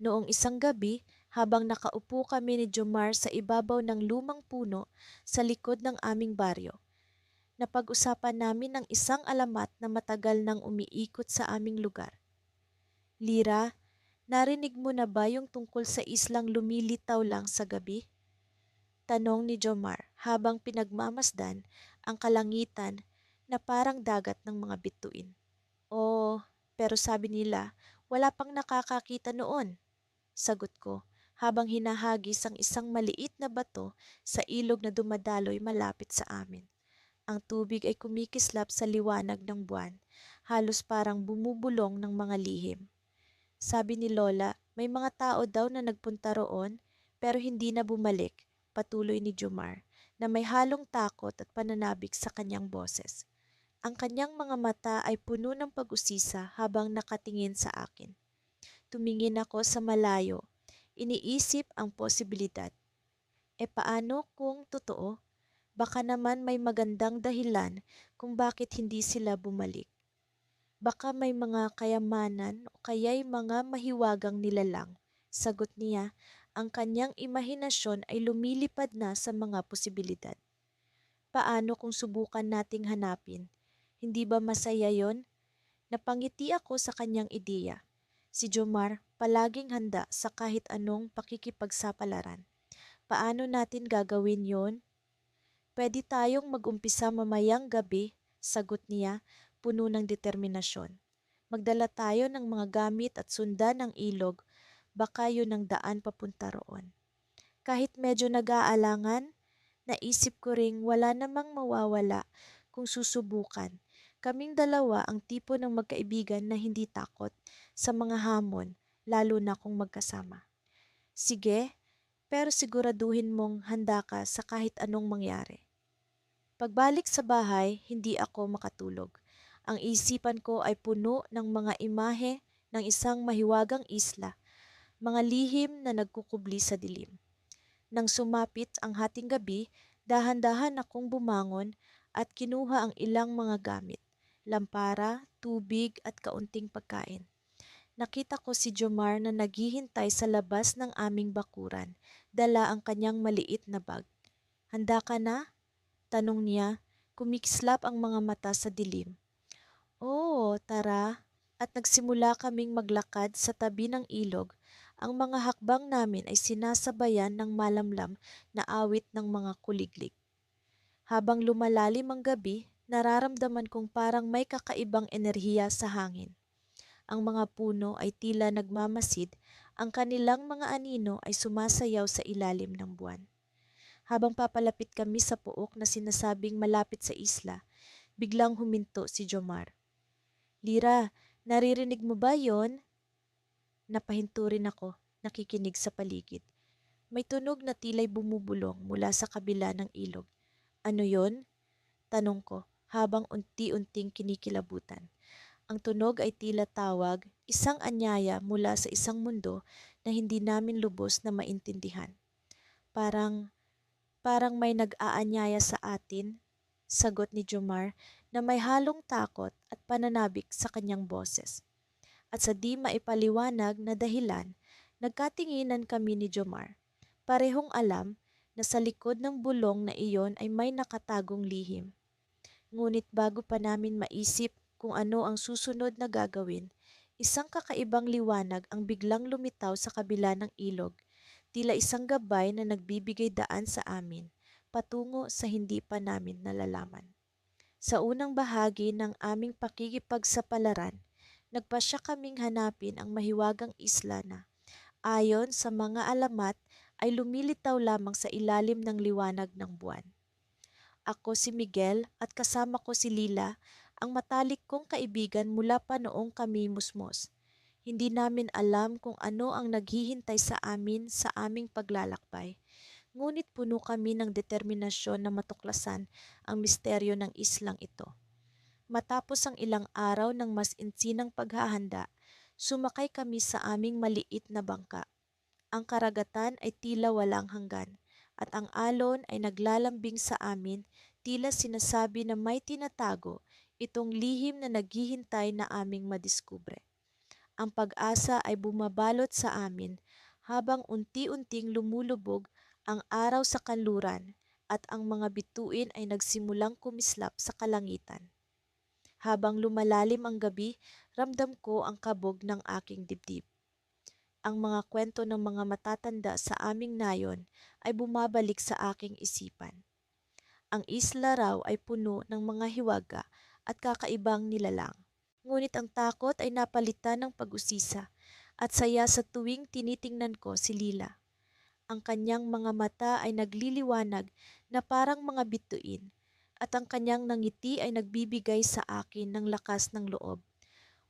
Noong isang gabi, habang nakaupo kami ni Jomar sa ibabaw ng lumang puno sa likod ng aming baryo, napag-usapan namin ang isang alamat na matagal nang umiikot sa aming lugar. Lira, narinig mo na ba yung tungkol sa islang lumilitaw lang sa gabi? Tanong ni Jomar habang pinagmamasdan ang kalangitan na parang dagat ng mga bituin. Oo, pero sabi nila, wala pang nakakakita noon. Sagot ko habang hinahagis ang isang maliit na bato sa ilog na dumadaloy malapit sa amin. Ang tubig ay kumikislap sa liwanag ng buwan, halos parang bumubulong ng mga lihim. Sabi ni Lola, may mga tao daw na nagpunta roon pero hindi na bumalik, patuloy ni Jomar, na may halong takot at pananabik sa kanyang boses. Ang kanyang mga mata ay puno ng pag-usisa habang nakatingin sa akin. Tumingin ako sa malayo, iniisip ang posibilidad. E paano kung totoo? Baka naman may magandang dahilan kung bakit hindi sila bumalik. Baka may mga kayamanan o kaya'y mga mahiwagang nilalang. Sagot niya, ang kanyang imahinasyon ay lumilipad na sa mga posibilidad. Paano kung subukan nating hanapin? Hindi ba masaya yon? Napangiti ako sa kanyang ideya. Si Jomar palaging handa sa kahit anong pakikipagsapalaran. Paano natin gagawin yon? Pwede tayong mag-umpisa mamayang gabi, sagot niya, puno ng determinasyon. Magdala tayo ng mga gamit at sundan ang ilog, baka yun ang daan papunta roon. Kahit medyo nag-aalangan, naisip ko ring wala namang mawawala kung susubukan. Kaming dalawa ang tipo ng magkaibigan na hindi takot sa mga hamon, lalo na kung magkasama. Sige, pero siguraduhin mong handa ka sa kahit anong mangyari. Pagbalik sa bahay, hindi ako makatulog. Ang isipan ko ay puno ng mga imahe ng isang mahiwagang isla, mga lihim na nagkukubli sa dilim. Nang sumapit ang hating gabi, dahan-dahan akong bumangon at kinuha ang ilang mga gamit, lampara, tubig at kaunting pagkain. Nakita ko si Jomar na naghihintay sa labas ng aming bakuran, dala ang kanyang maliit na bag. Handa ka na? Tanong niya, kumikislap ang mga mata sa dilim. Oo, tara. At nagsimula kaming maglakad sa tabi ng ilog. Ang mga hakbang namin ay sinasabayan ng malamlam na awit ng mga kuliglig. Habang lumalalim ang gabi, nararamdaman kong parang may kakaibang enerhiya sa hangin. Ang mga puno ay tila nagmamasid, ang kanilang mga anino ay sumasayaw sa ilalim ng buwan. Habang papalapit kami sa puok na sinasabing malapit sa isla, biglang huminto si Jomar. Lira, naririnig mo ba yon? Napahinto rin ako, nakikinig sa paligid. May tunog na tila'y bumubulong mula sa kabila ng ilog. Ano yon? Tanong ko, habang unti-unting kinikilabutan. Ang tunog ay tila tawag, isang anyaya mula sa isang mundo na hindi namin lubos na maintindihan. Parang, parang may nag-aanyaya sa atin, sagot ni Jomar na may halong takot at pananabik sa kanyang boses. At sa di maipaliwanag na dahilan, nagkatinginan kami ni Jomar. Parehong alam na sa likod ng bulong na iyon ay may nakatagong lihim. Ngunit bago pa namin maisip kung ano ang susunod na gagawin, isang kakaibang liwanag ang biglang lumitaw sa kabila ng ilog, tila isang gabay na nagbibigay daan sa amin, patungo sa hindi pa namin nalalaman. Sa unang bahagi ng aming pakikipagsapalaran, nagpasya kaming hanapin ang mahiwagang isla na, ayon sa mga alamat, ay lumilitaw lamang sa ilalim ng liwanag ng buwan. Ako si Miguel at kasama ko si Lila, ang matalik kong kaibigan mula pa noong kami musmos. Hindi namin alam kung ano ang naghihintay sa amin sa aming paglalakbay. Ngunit puno kami ng determinasyon na matuklasan ang misteryo ng islang ito. Matapos ang ilang araw ng mas insinang paghahanda, sumakay kami sa aming maliit na bangka. Ang karagatan ay tila walang hanggan at ang alon ay naglalambing sa amin, tila sinasabi na may tinatago itong lihim na naghihintay na aming madiskubre. Ang pag-asa ay bumabalot sa amin habang unti-unting lumulubog ang araw sa kanluran at ang mga bituin ay nagsimulang kumislap sa kalangitan. Habang lumalalim ang gabi, ramdam ko ang kabog ng aking dibdib. Ang mga kwento ng mga matatanda sa aming nayon ay bumabalik sa aking isipan. Ang isla raw ay puno ng mga hiwaga at kakaibang nilalang. Ngunit ang takot ay napalitan ng pag-usisa at saya sa tuwing tinitingnan ko si Lila. Ang kanyang mga mata ay nagliliwanag na parang mga bituin at ang kanyang nangiti ay nagbibigay sa akin ng lakas ng loob.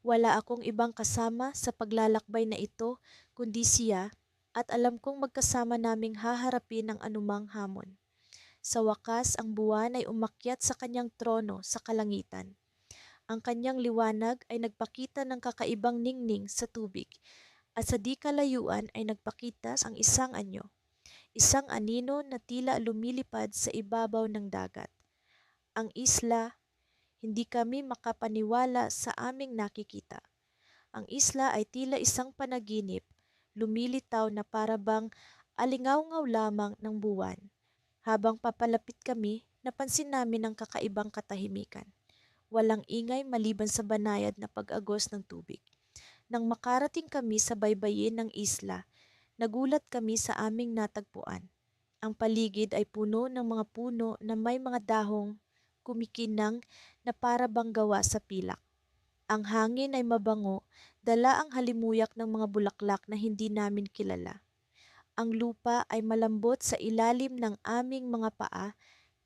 Wala akong ibang kasama sa paglalakbay na ito kundi siya at alam kong magkasama naming haharapin ang anumang hamon. Sa wakas, ang buwan ay umakyat sa kanyang trono sa kalangitan. Ang kanyang liwanag ay nagpakita ng kakaibang ningning sa tubig at sa di kalayuan ay nagpakita ang isang anyo, isang anino na tila lumilipad sa ibabaw ng dagat. Ang isla, hindi kami makapaniwala sa aming nakikita. Ang isla ay tila isang panaginip, lumilitaw na parabang alingawngaw lamang ng buwan. Habang papalapit kami, napansin namin ang kakaibang katahimikan. Walang ingay maliban sa banayad na pag-agos ng tubig. Nang makarating kami sa baybayin ng isla, nagulat kami sa aming natagpuan. Ang paligid ay puno ng mga puno na may mga dahong kumikinang na para bang gawa sa pilak. Ang hangin ay mabango, dala ang halimuyak ng mga bulaklak na hindi namin kilala. Ang lupa ay malambot sa ilalim ng aming mga paa,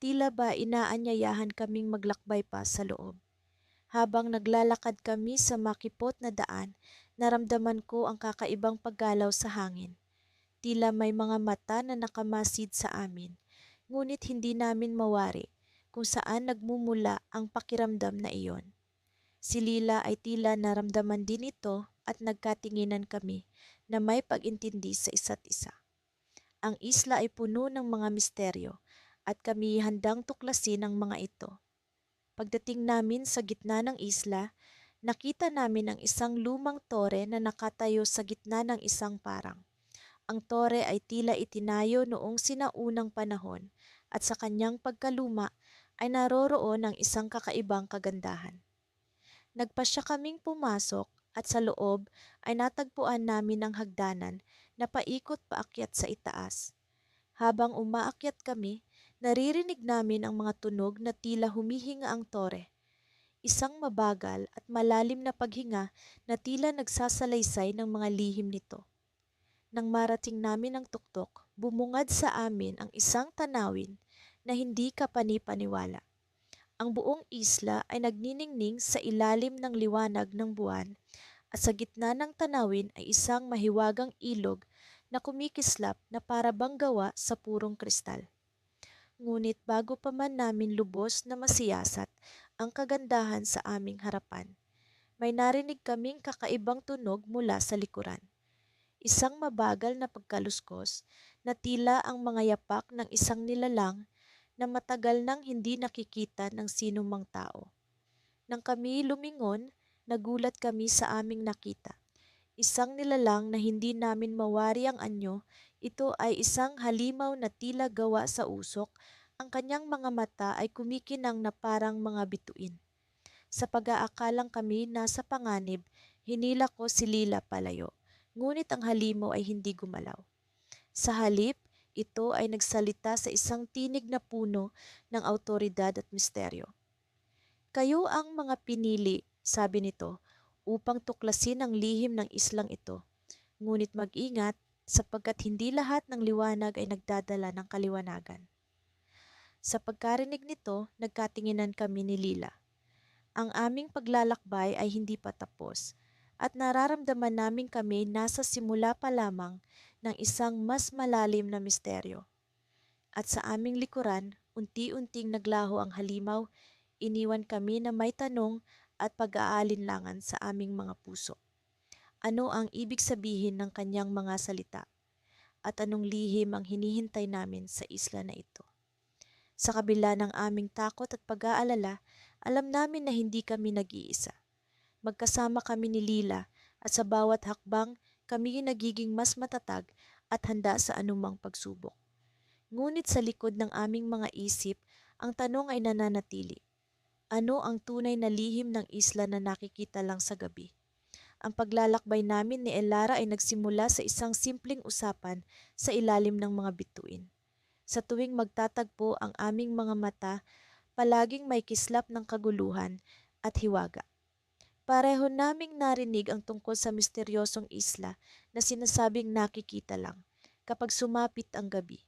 tila ba inaanyayahan kaming maglakbay pa sa loob. Habang naglalakad kami sa makipot na daan, naramdaman ko ang kakaibang paggalaw sa hangin. Tila may mga mata na nakamasid sa amin, ngunit hindi namin mawari kung saan nagmumula ang pakiramdam na iyon. Si Lila ay tila naramdaman din ito at nagkatinginan kami na may pag-intindi sa isa't isa. Ang isla ay puno ng mga misteryo at kami handang tuklasin ang mga ito. Pagdating namin sa gitna ng isla, nakita namin ang isang lumang tore na nakatayo sa gitna ng isang parang. Ang tore ay tila itinayo noong sinaunang panahon at sa kanyang pagkaluma ay naroroon ang isang kakaibang kagandahan. Nagpasya kaming pumasok at sa loob ay natagpuan namin ang hagdanan na paikot paakyat sa itaas. Habang umaakyat kami, naririnig namin ang mga tunog na tila humihinga ang tore. Isang mabagal at malalim na paghinga na tila nagsasalaysay ng mga lihim nito. Nang marating namin ang tuktok, bumungad sa amin ang isang tanawin na hindi kapani-paniwala. Ang buong isla ay nagniningning sa ilalim ng liwanag ng buwan at sa gitna ng tanawin ay isang mahiwagang ilog na kumikislap na para bang gawa sa purong kristal. Ngunit bago pa man namin lubos na masiyasat ang kagandahan sa aming harapan, may narinig kaming kakaibang tunog mula sa likuran. Isang mabagal na pagkaluskos na tila ang mga yapak ng isang nilalang na matagal nang hindi nakikita ng sinumang tao. Nang kami lumingon, nagulat kami sa aming nakita. Isang nilalang na hindi namin mawari ang anyo, ito ay isang halimaw na tila gawa sa usok, ang kanyang mga mata ay kumikinang na parang mga bituin. Sa pag-aakalang kami nasa panganib, hinila ko si Lila palayo, ngunit ang halimaw ay hindi gumalaw. Sa halip, ito ay nagsalita sa isang tinig na puno ng awtoridad at misteryo. Kayo ang mga pinili, sabi nito, upang tuklasin ang lihim ng islang ito. Ngunit mag-ingat sapagkat hindi lahat ng liwanag ay nagdadala ng kaliwanagan. Sa pagkarinig nito, nagkatinginan kami ni Lila. Ang aming paglalakbay ay hindi pa tapos at nararamdaman namin kami nasa simula pa lamang ng isang mas malalim na misteryo. At sa aming likuran, unti-unting naglaho ang halimaw, iniwan kami na may tanong at pag-aalinlangan sa aming mga puso. Ano ang ibig sabihin ng kanyang mga salita? At anong lihim ang hinihintay namin sa isla na ito? Sa kabila ng aming takot at pag-aalala, alam namin na hindi kami nag-iisa. Magkasama kami ni Lila At sa bawat hakbang, kami nagiging mas matatag at handa sa anumang pagsubok. Ngunit sa likod ng aming mga isip, ang tanong ay nananatili. Ano ang tunay na lihim ng isla na nakikita lang sa gabi? Ang paglalakbay namin ni Elara ay nagsimula sa isang simpleng usapan sa ilalim ng mga bituin. Sa tuwing magtatagpo ang aming mga mata, palaging may kislap ng kaguluhan at hiwaga. Pareho naming narinig ang tungkol sa misteryosong isla na sinasabing nakikita lang kapag sumapit ang gabi.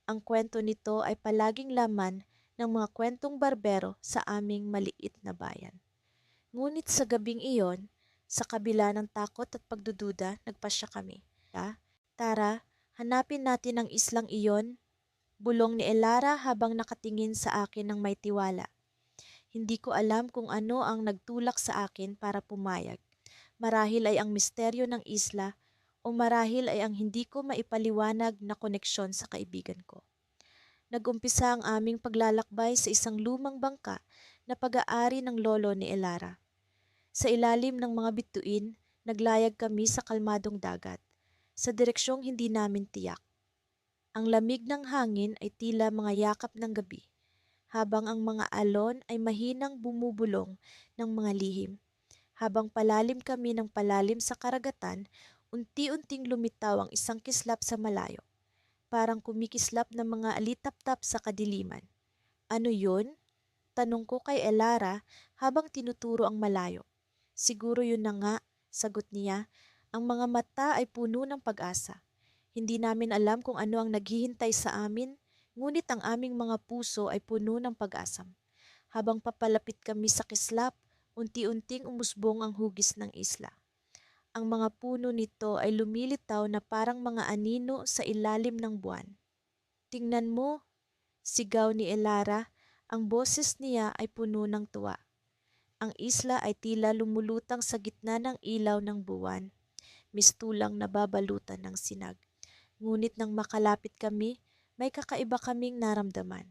Ang kwento nito ay palaging laman ng mga kwentong barbero sa aming maliit na bayan. Ngunit sa gabing iyon, sa kabila ng takot at pagdududa, nagpasya kami. Tara, hanapin natin ang islang iyon, bulong ni Elara habang nakatingin sa akin ng may tiwala. Hindi ko alam kung ano ang nagtulak sa akin para pumayag. Marahil ay ang misteryo ng isla o marahil ay ang hindi ko maipaliwanag na koneksyon sa kaibigan ko. Nagumpisa ang aming paglalakbay sa isang lumang bangka na pag-aari ng lolo ni Elara. Sa ilalim ng mga bituin, naglayag kami sa kalmadong dagat, sa direksyong hindi namin tiyak. Ang lamig ng hangin ay tila mga yakap ng gabi, habang ang mga alon ay mahinang bumubulong ng mga lihim. Habang palalim kami ng palalim sa karagatan, unti-unting lumitaw ang isang kislap sa malayo. Parang kumikislap ng mga alitap-tap sa kadiliman. Ano yun? Tanong ko kay Elara habang tinuturo ang malayo. Siguro yun na nga, sagot niya. Ang mga mata ay puno ng pag-asa. Hindi namin alam kung ano ang naghihintay sa amin, ngunit ang aming mga puso ay puno ng pag-asam. Habang papalapit kami sa kislap, unti-unting umusbong ang hugis ng isla. Ang mga puno nito ay lumilitaw na parang mga anino sa ilalim ng buwan. Tingnan mo, sigaw ni Elara, ang boses niya ay puno ng tuwa. Ang isla ay tila lumulutang sa gitna ng ilaw ng buwan, mistulang nababalutan ng sinag. Ngunit nang makalapit kami, may kakaiba kaming naramdaman.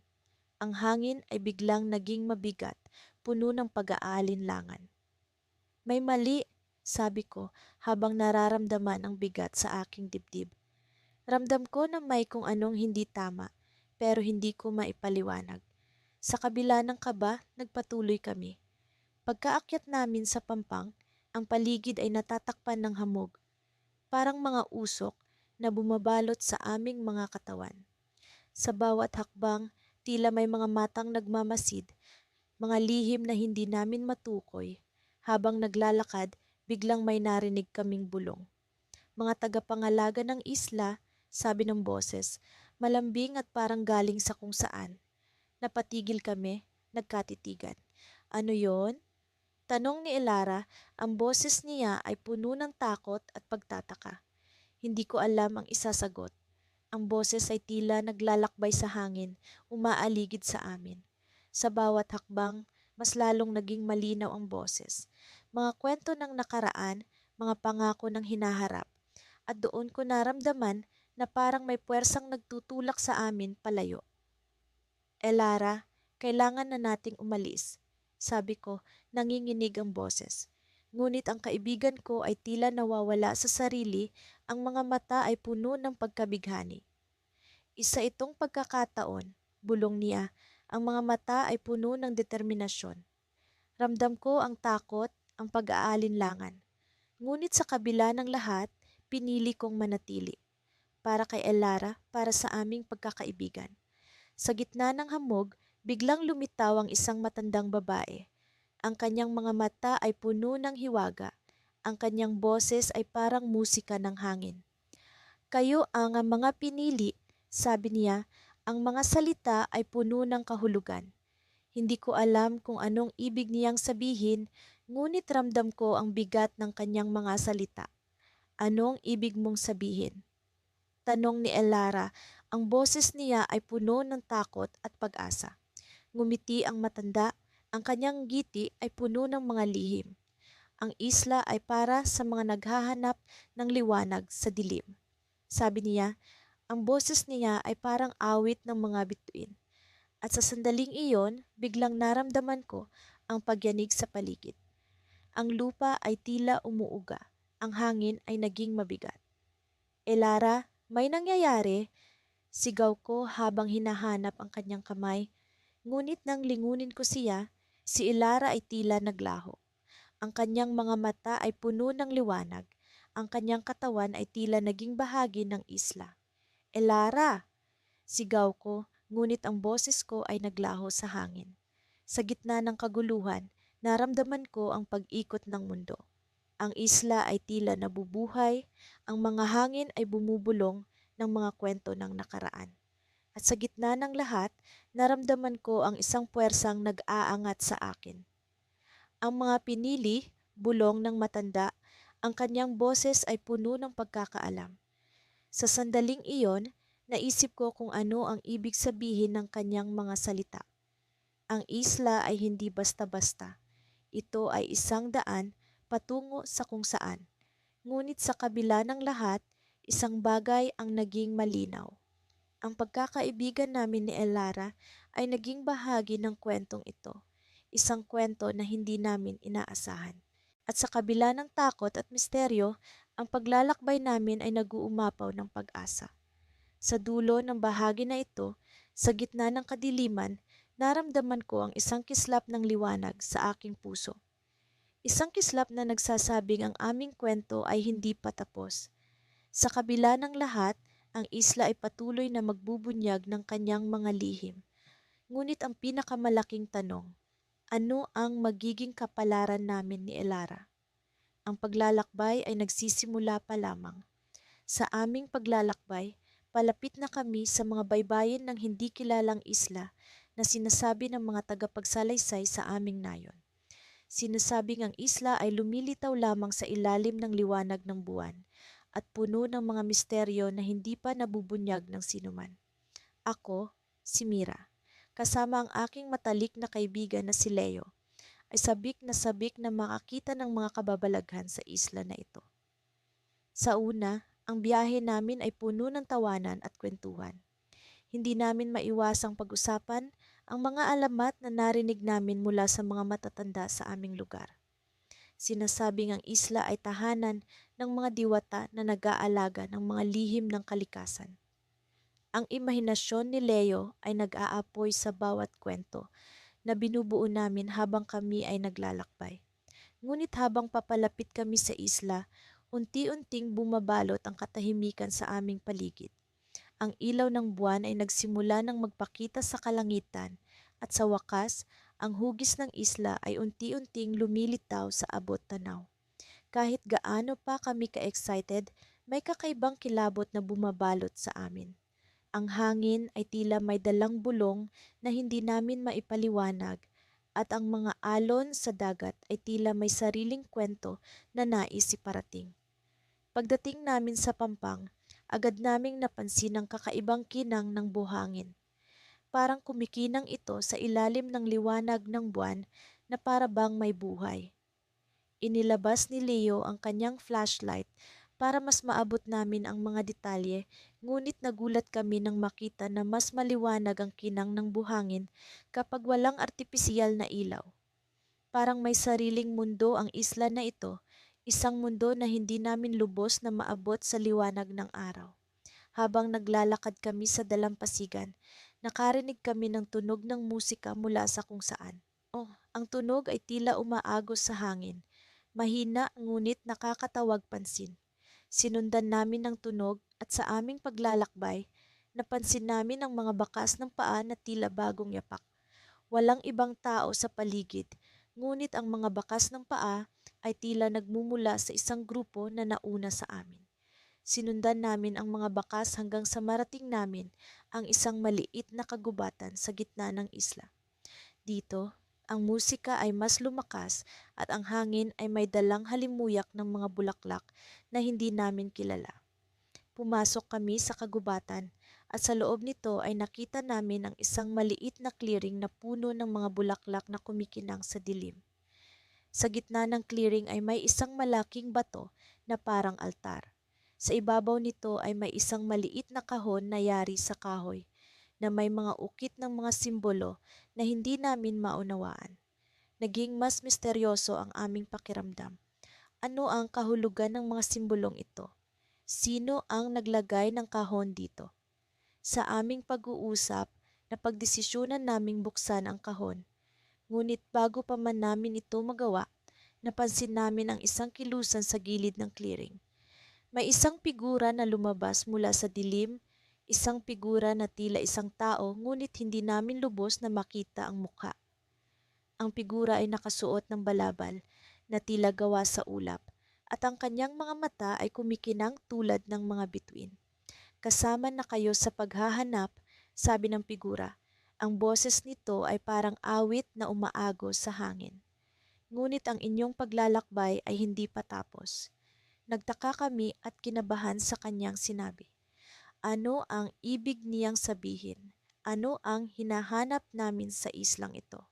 Ang hangin ay biglang naging mabigat, puno ng pag-aalinlangan. May mali, sabi ko habang nararamdaman ang bigat sa aking dibdib. Ramdam ko na may kung anong hindi tama, pero hindi ko maipaliwanag. Sa kabila ng kaba, nagpatuloy kami. Pagkaakyat namin sa pampang, ang paligid ay natatakpan ng hamog, parang mga usok na bumabalot sa aming mga katawan. Sa bawat hakbang, tila may mga matang nagmamasid, mga lihim na hindi namin matukoy. Habang naglalakad, biglang may narinig kaming bulong. Mga tagapangalaga ng isla, sabi ng boses, malambing at parang galing sa kung saan. Napatigil kami, nagkatitigan. Ano yon? Tanong ni Elara, ang boses niya ay puno ng takot at pagtataka. Hindi ko alam ang isasagot. Ang boses ay tila naglalakbay sa hangin, umaaligid sa amin. Sa bawat hakbang, mas lalong naging malinaw ang boses. Mga kwento ng nakaraan, mga pangako ng hinaharap. At doon ko naramdaman na parang may puwersang nagtutulak sa amin palayo. Elara, kailangan na nating umalis. Sabi ko, nanginginig ang boses. Ngunit ang kaibigan ko ay tila nawawala sa sarili, ang mga mata ay puno ng pagkabighani. Isa itong pagkakataon, bulong niya, ang mga mata ay puno ng determinasyon. Ramdam ko ang takot, ang pag-aalinlangan. Ngunit sa kabila ng lahat, pinili kong manatili. Para kay Elara, para sa aming pagkakaibigan. Sa gitna ng hamog, biglang lumitaw ang isang matandang babae. Ang kanyang mga mata ay puno ng hiwaga. Ang kanyang boses ay parang musika ng hangin. Kayo ang mga pinili, sabi niya, ang mga salita ay puno ng kahulugan. Hindi ko alam kung anong ibig niyang sabihin, ngunit ramdam ko ang bigat ng kanyang mga salita. Anong ibig mong sabihin? Tanong ni Elara, ang boses niya ay puno ng takot at pag-asa. Ngumiti ang matanda, ang kanyang ngiti ay puno ng mga lihim. Ang isla ay para sa mga naghahanap ng liwanag sa dilim. Sabi niya, ang boses niya ay parang awit ng mga bituin. At sa sandaling iyon, biglang naramdaman ko ang pagyanig sa paligid. Ang lupa ay tila umuuga. ang hangin ay naging mabigat. Elara, may nangyayari? Sigaw ko habang hinahanap ang kanyang kamay. Ngunit nang lingunin ko siya, si Elara ay tila naglaho. Ang kanyang mga mata ay puno ng liwanag. Ang kanyang katawan ay tila naging bahagi ng isla. Elara! Sigaw ko, ngunit ang boses ko ay naglaho sa hangin. Sa gitna ng kaguluhan, naramdaman ko ang pag-ikot ng mundo. Ang isla ay tila nabubuhay, ang mga hangin ay bumubulong ng mga kwento ng nakaraan. At sa gitna ng lahat, naramdaman ko ang isang puwersang nag-aangat sa akin. Ang mga pinili, bulong ng matanda, ang kanyang boses ay puno ng pagkakaalam. Sa sandaling iyon, naisip ko kung ano ang ibig sabihin ng kanyang mga salita. Ang isla ay hindi basta-basta. Ito ay isang daan patungo sa kung saan. Ngunit sa kabila ng lahat, isang bagay ang naging malinaw. Ang pagkakaibigan namin ni Elara ay naging bahagi ng kwentong ito. Isang kwento na hindi namin inaasahan. At sa kabila ng takot at misteryo, ang paglalakbay namin ay nag-uumapaw ng pag-asa. Sa dulo ng bahagi na ito, sa gitna ng kadiliman, naramdaman ko ang isang kislap ng liwanag sa aking puso. Isang kislap na nagsasabing ang aming kwento ay hindi pa tapos. Sa kabila ng lahat, ang isla ay patuloy na magbubunyag ng kanyang mga lihim. Ngunit ang pinakamalaking tanong, ano ang magiging kapalaran namin ni Elara? Ang paglalakbay ay nagsisimula pa lamang. Sa aming paglalakbay, palapit na kami sa mga baybayin ng hindi kilalang isla na sinasabi ng mga tagapagsalaysay sa aming nayon. Sinasabing ang isla ay lumilitaw lamang sa ilalim ng liwanag ng buwan at puno ng mga misteryo na hindi pa nabubunyag ng sinuman. Ako, si Mira, kasama ang aking matalik na kaibigan na si Leo, ay sabik na makakita ng mga kababalaghan sa isla na ito. Sa una, ang biyahe namin ay puno ng tawanan at kwentuhan. Hindi namin maiwasang pag-usapan ang mga alamat na narinig namin mula sa mga matatanda sa aming lugar. Sinasabing ang isla ay tahanan ng mga diwata na nag-aalaga ng mga lihim ng kalikasan. Ang imahinasyon ni Leo ay nag-aapoy sa bawat kwento na binubuo namin habang kami ay naglalakbay. Ngunit habang papalapit kami sa isla, unti-unting bumabalot ang katahimikan sa aming paligid. Ang ilaw ng buwan ay nagsimula ng magpakita sa kalangitan at sa wakas, ang hugis ng isla ay unti-unting lumilitaw sa abot tanaw. Kahit gaano pa kami ka-excited, may kakaibang kilabot na bumabalot sa amin. Ang hangin ay tila may dalang bulong na hindi namin maipaliwanag at ang mga alon sa dagat ay tila may sariling kwento na nais iparating. Pagdating namin sa Pampang, agad naming napansin ang kakaibang kinang ng buhangin. Parang kumikinang ito sa ilalim ng liwanag ng buwan na para bang may buhay. Inilabas ni Leo ang kanyang flashlight para mas maabot namin ang mga detalye, ngunit nagulat kami nang makita na mas maliwanag ang kinang ng buhangin kapag walang artipisyal na ilaw. Parang may sariling mundo ang isla na ito, isang mundo na hindi namin lubos na maabot sa liwanag ng araw. Habang naglalakad kami sa dalampasigan, nakarinig kami ng tunog ng musika mula sa kung saan. Oh, ang tunog ay tila umaagos sa hangin. Mahina ngunit nakakatawag pansin. Sinundan namin ang tunog at sa aming paglalakbay, napansin namin ang mga bakas ng paa na tila bagong yapak. Walang ibang tao sa paligid, ngunit ang mga bakas ng paa ay tila nagmumula sa isang grupo na nauna sa amin. Sinundan namin ang mga bakas hanggang sa marating namin ang isang maliit na kagubatan sa gitna ng isla. Dito, ang musika ay mas lumakas at ang hangin ay may dalang halimuyak ng mga bulaklak na hindi namin kilala. Pumasok kami sa kagubatan at sa loob nito ay nakita namin ang isang maliit na clearing na puno ng mga bulaklak na kumikinang sa dilim. Sa gitna ng clearing ay may isang malaking bato na parang altar. Sa ibabaw nito ay may isang maliit na kahon na yari sa kahoy na may mga ukit ng mga simbolo na hindi namin maunawaan. Naging mas misteryoso ang aming pakiramdam. Ano ang kahulugan ng mga simbolong ito? Sino ang naglagay ng kahon dito? Sa aming pag-uusap, napagdesisyonan naming buksan ang kahon. Ngunit bago pa man namin ito magawa, napansin namin ang isang kilusan sa gilid ng clearing. May isang figura na lumabas mula sa dilim, isang figura na tila isang tao ngunit hindi namin lubos na makita ang mukha. Ang figura ay nakasuot ng balabal na tila gawa sa ulap at ang kanyang mga mata ay kumikinang tulad ng mga bituin. Kasama na kayo sa paghahanap, sabi ng figura. Ang boses nito ay parang awit na umaagos sa hangin. Ngunit ang inyong paglalakbay ay hindi pa tapos. Nagtaka kami at kinabahan sa kanyang sinabi. Ano ang ibig niyang sabihin? Ano ang hinahanap namin sa islang ito?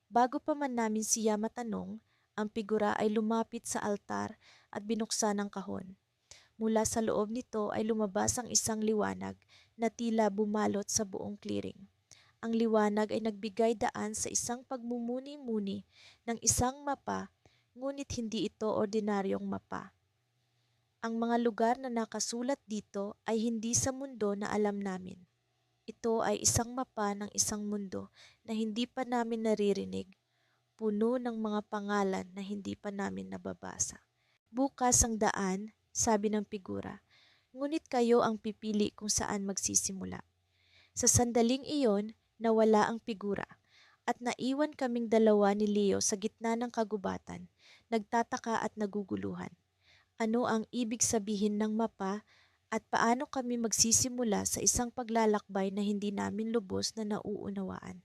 Bago pa man namin siya matanong, ang figura ay lumapit sa altar at binuksan ang kahon. Mula sa loob nito ay lumabas ang isang liwanag na tila bumalot sa buong clearing. Ang liwanag ay nagbigay daan sa isang pagmumuni-muni ng isang mapa, ngunit hindi ito ordinaryong mapa. Ang mga lugar na nakasulat dito ay hindi sa mundo na alam namin. Ito ay isang mapa ng isang mundo na hindi pa namin naririnig, puno ng mga pangalan na hindi pa namin nababasa. Bukas ang daan, sabi ng figura, ngunit kayo ang pipili kung saan magsisimula. Sa sandaling iyon, nawala ang figura at naiwan kaming dalawa ni Leo sa gitna ng kagubatan, nagtataka at naguguluhan. Ano ang ibig sabihin ng mapa at paano kami magsisimula sa isang paglalakbay na hindi namin lubos na nauunawaan?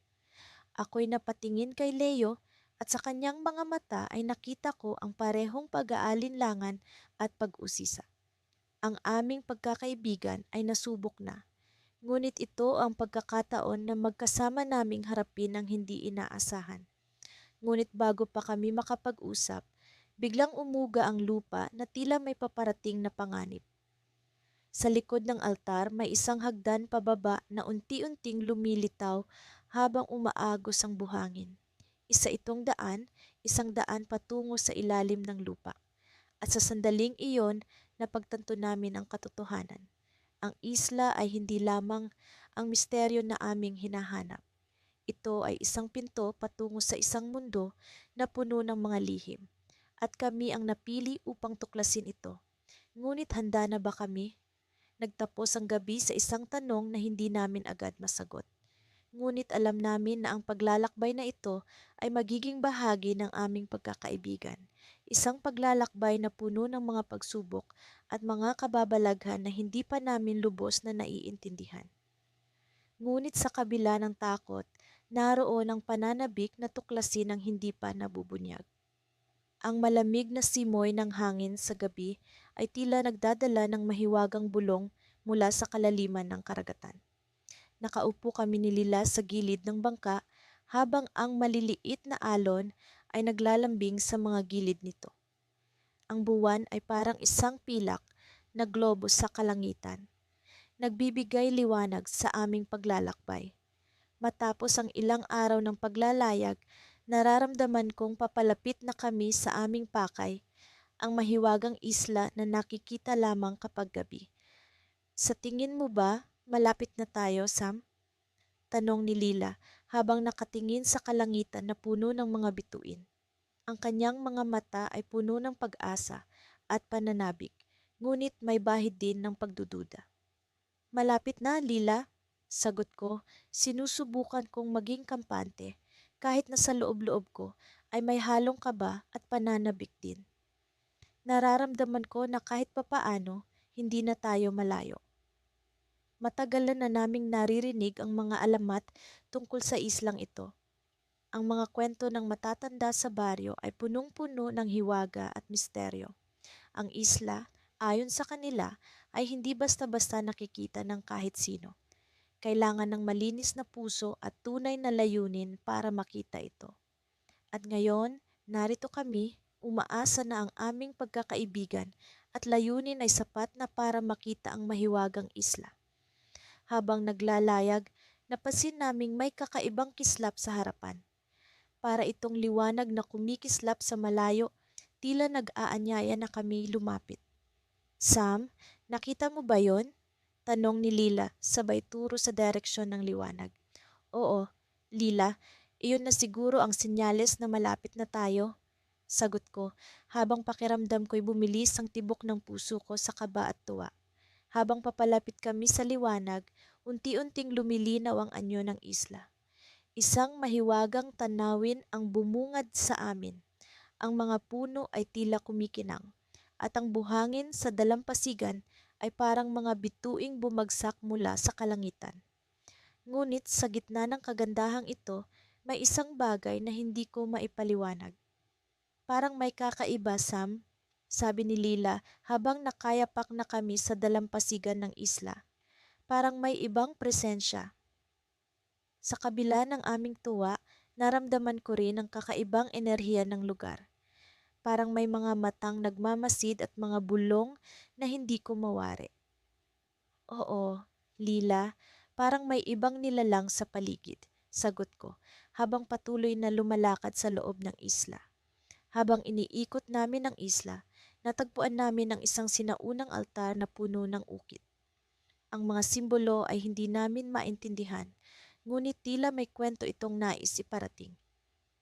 Ako'y napatingin kay Leo at sa kanyang mga mata ay nakita ko ang parehong pag-aalinlangan at pag-usisa. Ang aming pagkakaibigan ay nasubok na, ngunit ito ang pagkakataon na magkasama naming harapin ang hindi inaasahan. Ngunit bago pa kami makapag-usap, biglang umuga ang lupa na tila may paparating na panganib. Sa likod ng altar may isang hagdan pababa na unti-unting lumilitaw habang umaagos ang buhangin. Isa itong daan, isang daan patungo sa ilalim ng lupa. At sa sandaling iyon, napagtanto namin ang katotohanan. Ang isla ay hindi lamang ang misteryo na aming hinahanap. Ito ay isang pinto patungo sa isang mundo na puno ng mga lihim. At kami ang napili upang tuklasin ito. Ngunit handa na ba kami? Nagtapos ang gabi sa isang tanong na hindi namin agad masagot. Ngunit alam namin na ang paglalakbay na ito ay magiging bahagi ng aming pagkakaibigan. Isang paglalakbay na puno ng mga pagsubok at mga kababalaghan na hindi pa namin lubos na naiintindihan. Ngunit sa kabila ng takot, naroon ang pananabik na tuklasin ang hindi pa nabubunyag. Ang malamig na simoy ng hangin sa gabi ay tila nagdadala ng mahiwagang bulong mula sa kalaliman ng karagatan. Nakaupo kami ni Lila sa gilid ng bangka habang ang maliliit na alon ay naglalambing sa mga gilid nito. Ang buwan ay parang isang pilak na globo sa kalangitan. Nagbibigay liwanag sa aming paglalakbay. Matapos ang ilang araw ng paglalayag, nararamdaman kong papalapit na kami sa aming pakay, ang mahiwagang isla na nakikita lamang kapag gabi. Sa tingin mo ba, malapit na tayo, Sam? Tanong ni Lila habang nakatingin sa kalangitan na puno ng mga bituin. Ang kanyang mga mata ay puno ng pag-asa at pananabik, ngunit may bahid din ng pagdududa. Malapit na, Lila, sagot ko, sinusubukan kong maging kampante kahit na sa loob-loob ko ay may halong kaba at pananabik din. Nararamdaman ko na kahit papaano, hindi na tayo malayo. Matagal na naming naririnig ang mga alamat tungkol sa islang ito. Ang mga kwento ng matatanda sa baryo ay punong-puno ng hiwaga at misteryo. Ang isla, ayon sa kanila, ay hindi basta-basta nakikita ng kahit sino. Kailangan ng malinis na puso at tunay na layunin para makita ito. At ngayon, narito kami, umaasa na ang aming pagkakaibigan at layunin ay sapat na para makita ang mahiwagang isla. Habang naglalayag, napansin naming may kakaibang kislap sa harapan. Para itong liwanag na kumikislap sa malayo, tila nag-aanyaya na kami lumapit. Sam, nakita mo ba yon? Tanong ni Lila sabay turo sa direksyon ng liwanag. Oo, Lila, iyon na siguro ang senyales na malapit na tayo. Sagot ko habang pakiramdam ko'y bumilis ang tibok ng puso ko sa kaba at tuwa. Habang papalapit kami sa liwanag, unti-unting lumilinaw ang anyo ng isla. Isang mahiwagang tanawin ang bumungad sa amin. Ang mga puno ay tila kumikinang, at ang buhangin sa dalampasigan ay parang mga bituing bumagsak mula sa kalangitan. Ngunit sa gitna ng kagandahang ito, may isang bagay na hindi ko maipaliwanag. Parang may kakaiba, Sam, sabi ni Lila habang nakayapak na kami sa dalampasigan ng isla. Parang may ibang presensya. Sa kabila ng aming tuwa, naramdaman ko rin ang kakaibang enerhiya ng lugar. Parang may mga matang nagmamasid at mga bulong na hindi ko mawari. Oo, Lila, parang may ibang nilalang sa paligid, sagot ko, habang patuloy na lumalakad sa loob ng isla. Habang iniikot namin ang isla, natagpuan namin ang isang sinaunang altar na puno ng ukit. Ang mga simbolo ay hindi namin maintindihan, ngunit tila may kwento itong nais iparating.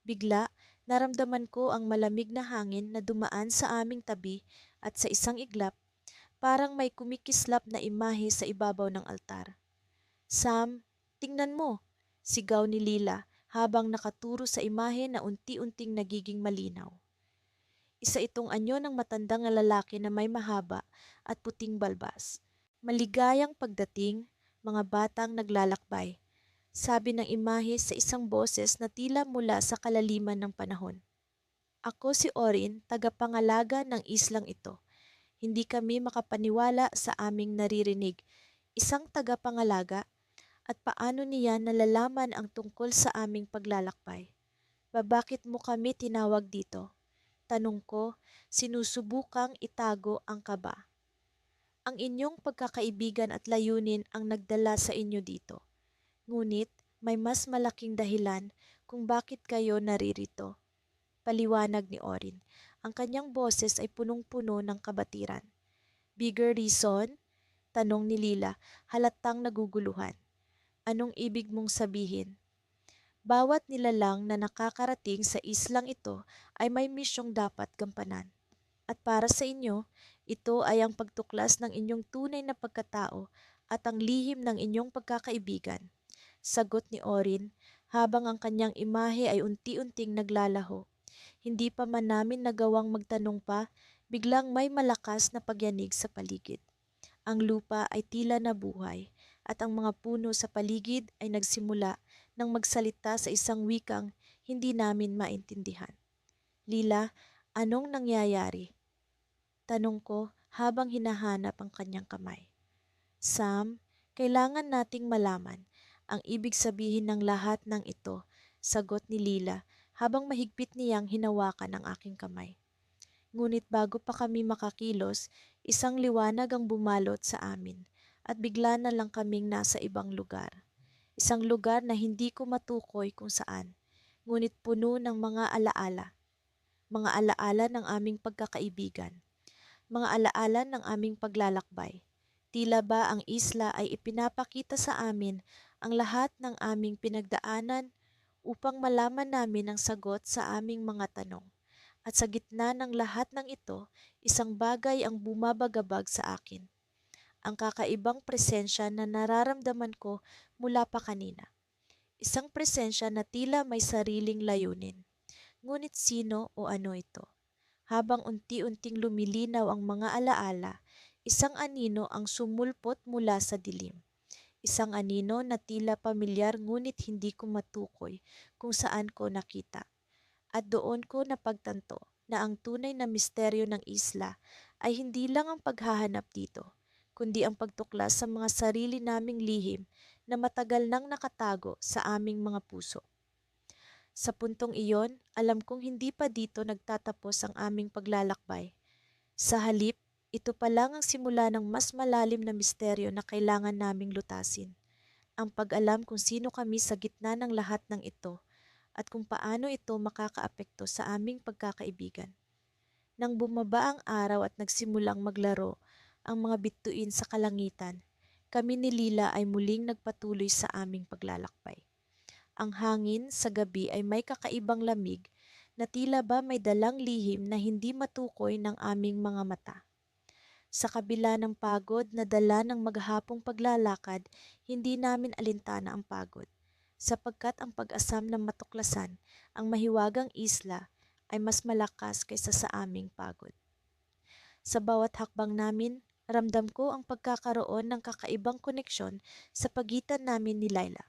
Bigla, naramdaman ko ang malamig na hangin na dumaan sa aming tabi at sa isang iglap, parang may kumikislap na imahe sa ibabaw ng altar. Sam, tingnan mo, sigaw ni Lila habang nakaturo sa imahe na unti-unting nagiging malinaw. Isa itong anyo ng matandang lalaki na may mahaba at puting balbas. Maligayang pagdating, mga batang naglalakbay, sabi ng imahe sa isang boses na tila mula sa kalaliman ng panahon. Ako si Orin, tagapangalaga ng islang ito. Hindi kami makapaniwala sa aming naririnig. Isang tagapangalaga, at paano niya nalalaman ang tungkol sa aming paglalakbay? Bakit mo kami tinawag dito? Tanong ko, sinusubukang itago ang kaba. Ang inyong pagkakaibigan at layunin ang nagdala sa inyo dito. Ngunit may mas malaking dahilan kung bakit kayo naririto. Paliwanag ni Orin. Ang kanyang boses ay punong-puno ng kabatiran. Bigger reason? Tanong ni Lila, halatang naguguluhan. Anong ibig mong sabihin? Bawat nilalang na nakakarating sa islang ito ay may misyong dapat gampanan. At para sa inyo, ito ay ang pagtuklas ng inyong tunay na pagkatao at ang lihim ng inyong pagkakaibigan. Sagot ni Orin habang ang kanyang imahe ay unti-unting naglalaho. Hindi pa man namin nagawang magtanong pa, biglang may malakas na pagyanig sa paligid. Ang lupa ay tila nabuhay at ang mga puno sa paligid ay nagsimula ng magsalita sa isang wikang hindi namin maintindihan. Lila, anong nangyayari? Tanong ko habang hinahanap ang kanyang kamay. Sam, kailangan nating malaman ang ibig sabihin ng lahat ng ito, sagot ni Lila habang mahigpit niyang hinawakan ang aking kamay. Ngunit bago pa kami makakilos, isang liwanag ang bumalot sa amin at bigla na lang kaming nasa ibang lugar. Isang lugar na hindi ko matukoy kung saan, ngunit puno ng mga alaala ng aming pagkakaibigan, mga alaala ng aming paglalakbay. Tila ba ang isla ay ipinapakita sa amin ang lahat ng aming pinagdaanan upang malaman namin ang sagot sa aming mga tanong. At sa gitna ng lahat ng ito, isang bagay ang bumabagabag sa akin. Ang kakaibang presensya na nararamdaman ko mula pa kanina. Isang presensya na tila may sariling layunin. Ngunit sino o ano ito? Habang unti-unting lumilinaw ang mga alaala, isang anino ang sumulpot mula sa dilim. Isang anino na tila pamilyar ngunit hindi ko matukoy kung saan ko nakita. At doon ko napagtanto na ang tunay na misteryo ng isla ay hindi lang ang paghahanap dito, kundi ang pagtuklas sa mga sarili naming lihim na matagal nang nakatago sa aming mga puso. Sa puntong iyon, alam kong hindi pa dito nagtatapos ang aming paglalakbay. Sa halip, ito pa lang ang simula ng mas malalim na misteryo na kailangan naming lutasin. Ang pag-alam kung sino kami sa gitna ng lahat ng ito at kung paano ito makakaapekto sa aming pagkakaibigan. Nang bumaba ang araw at nagsimulang maglaro ang mga bituin sa kalangitan, kami ni Lila ay muling nagpatuloy sa aming paglalakbay. Ang hangin sa gabi ay may kakaibang lamig na tila ba may dalang lihim na hindi matukoy ng aming mga mata. Sa kabila ng pagod na dala ng maghapong paglalakad, hindi namin alintana ang pagod, sapagkat ang pag-asam ng matuklasan ang mahiwagang isla ay mas malakas kaysa sa aming pagod. Sa bawat hakbang namin, ramdam ko ang pagkakaroon ng kakaibang koneksyon sa pagitan namin ni Laila.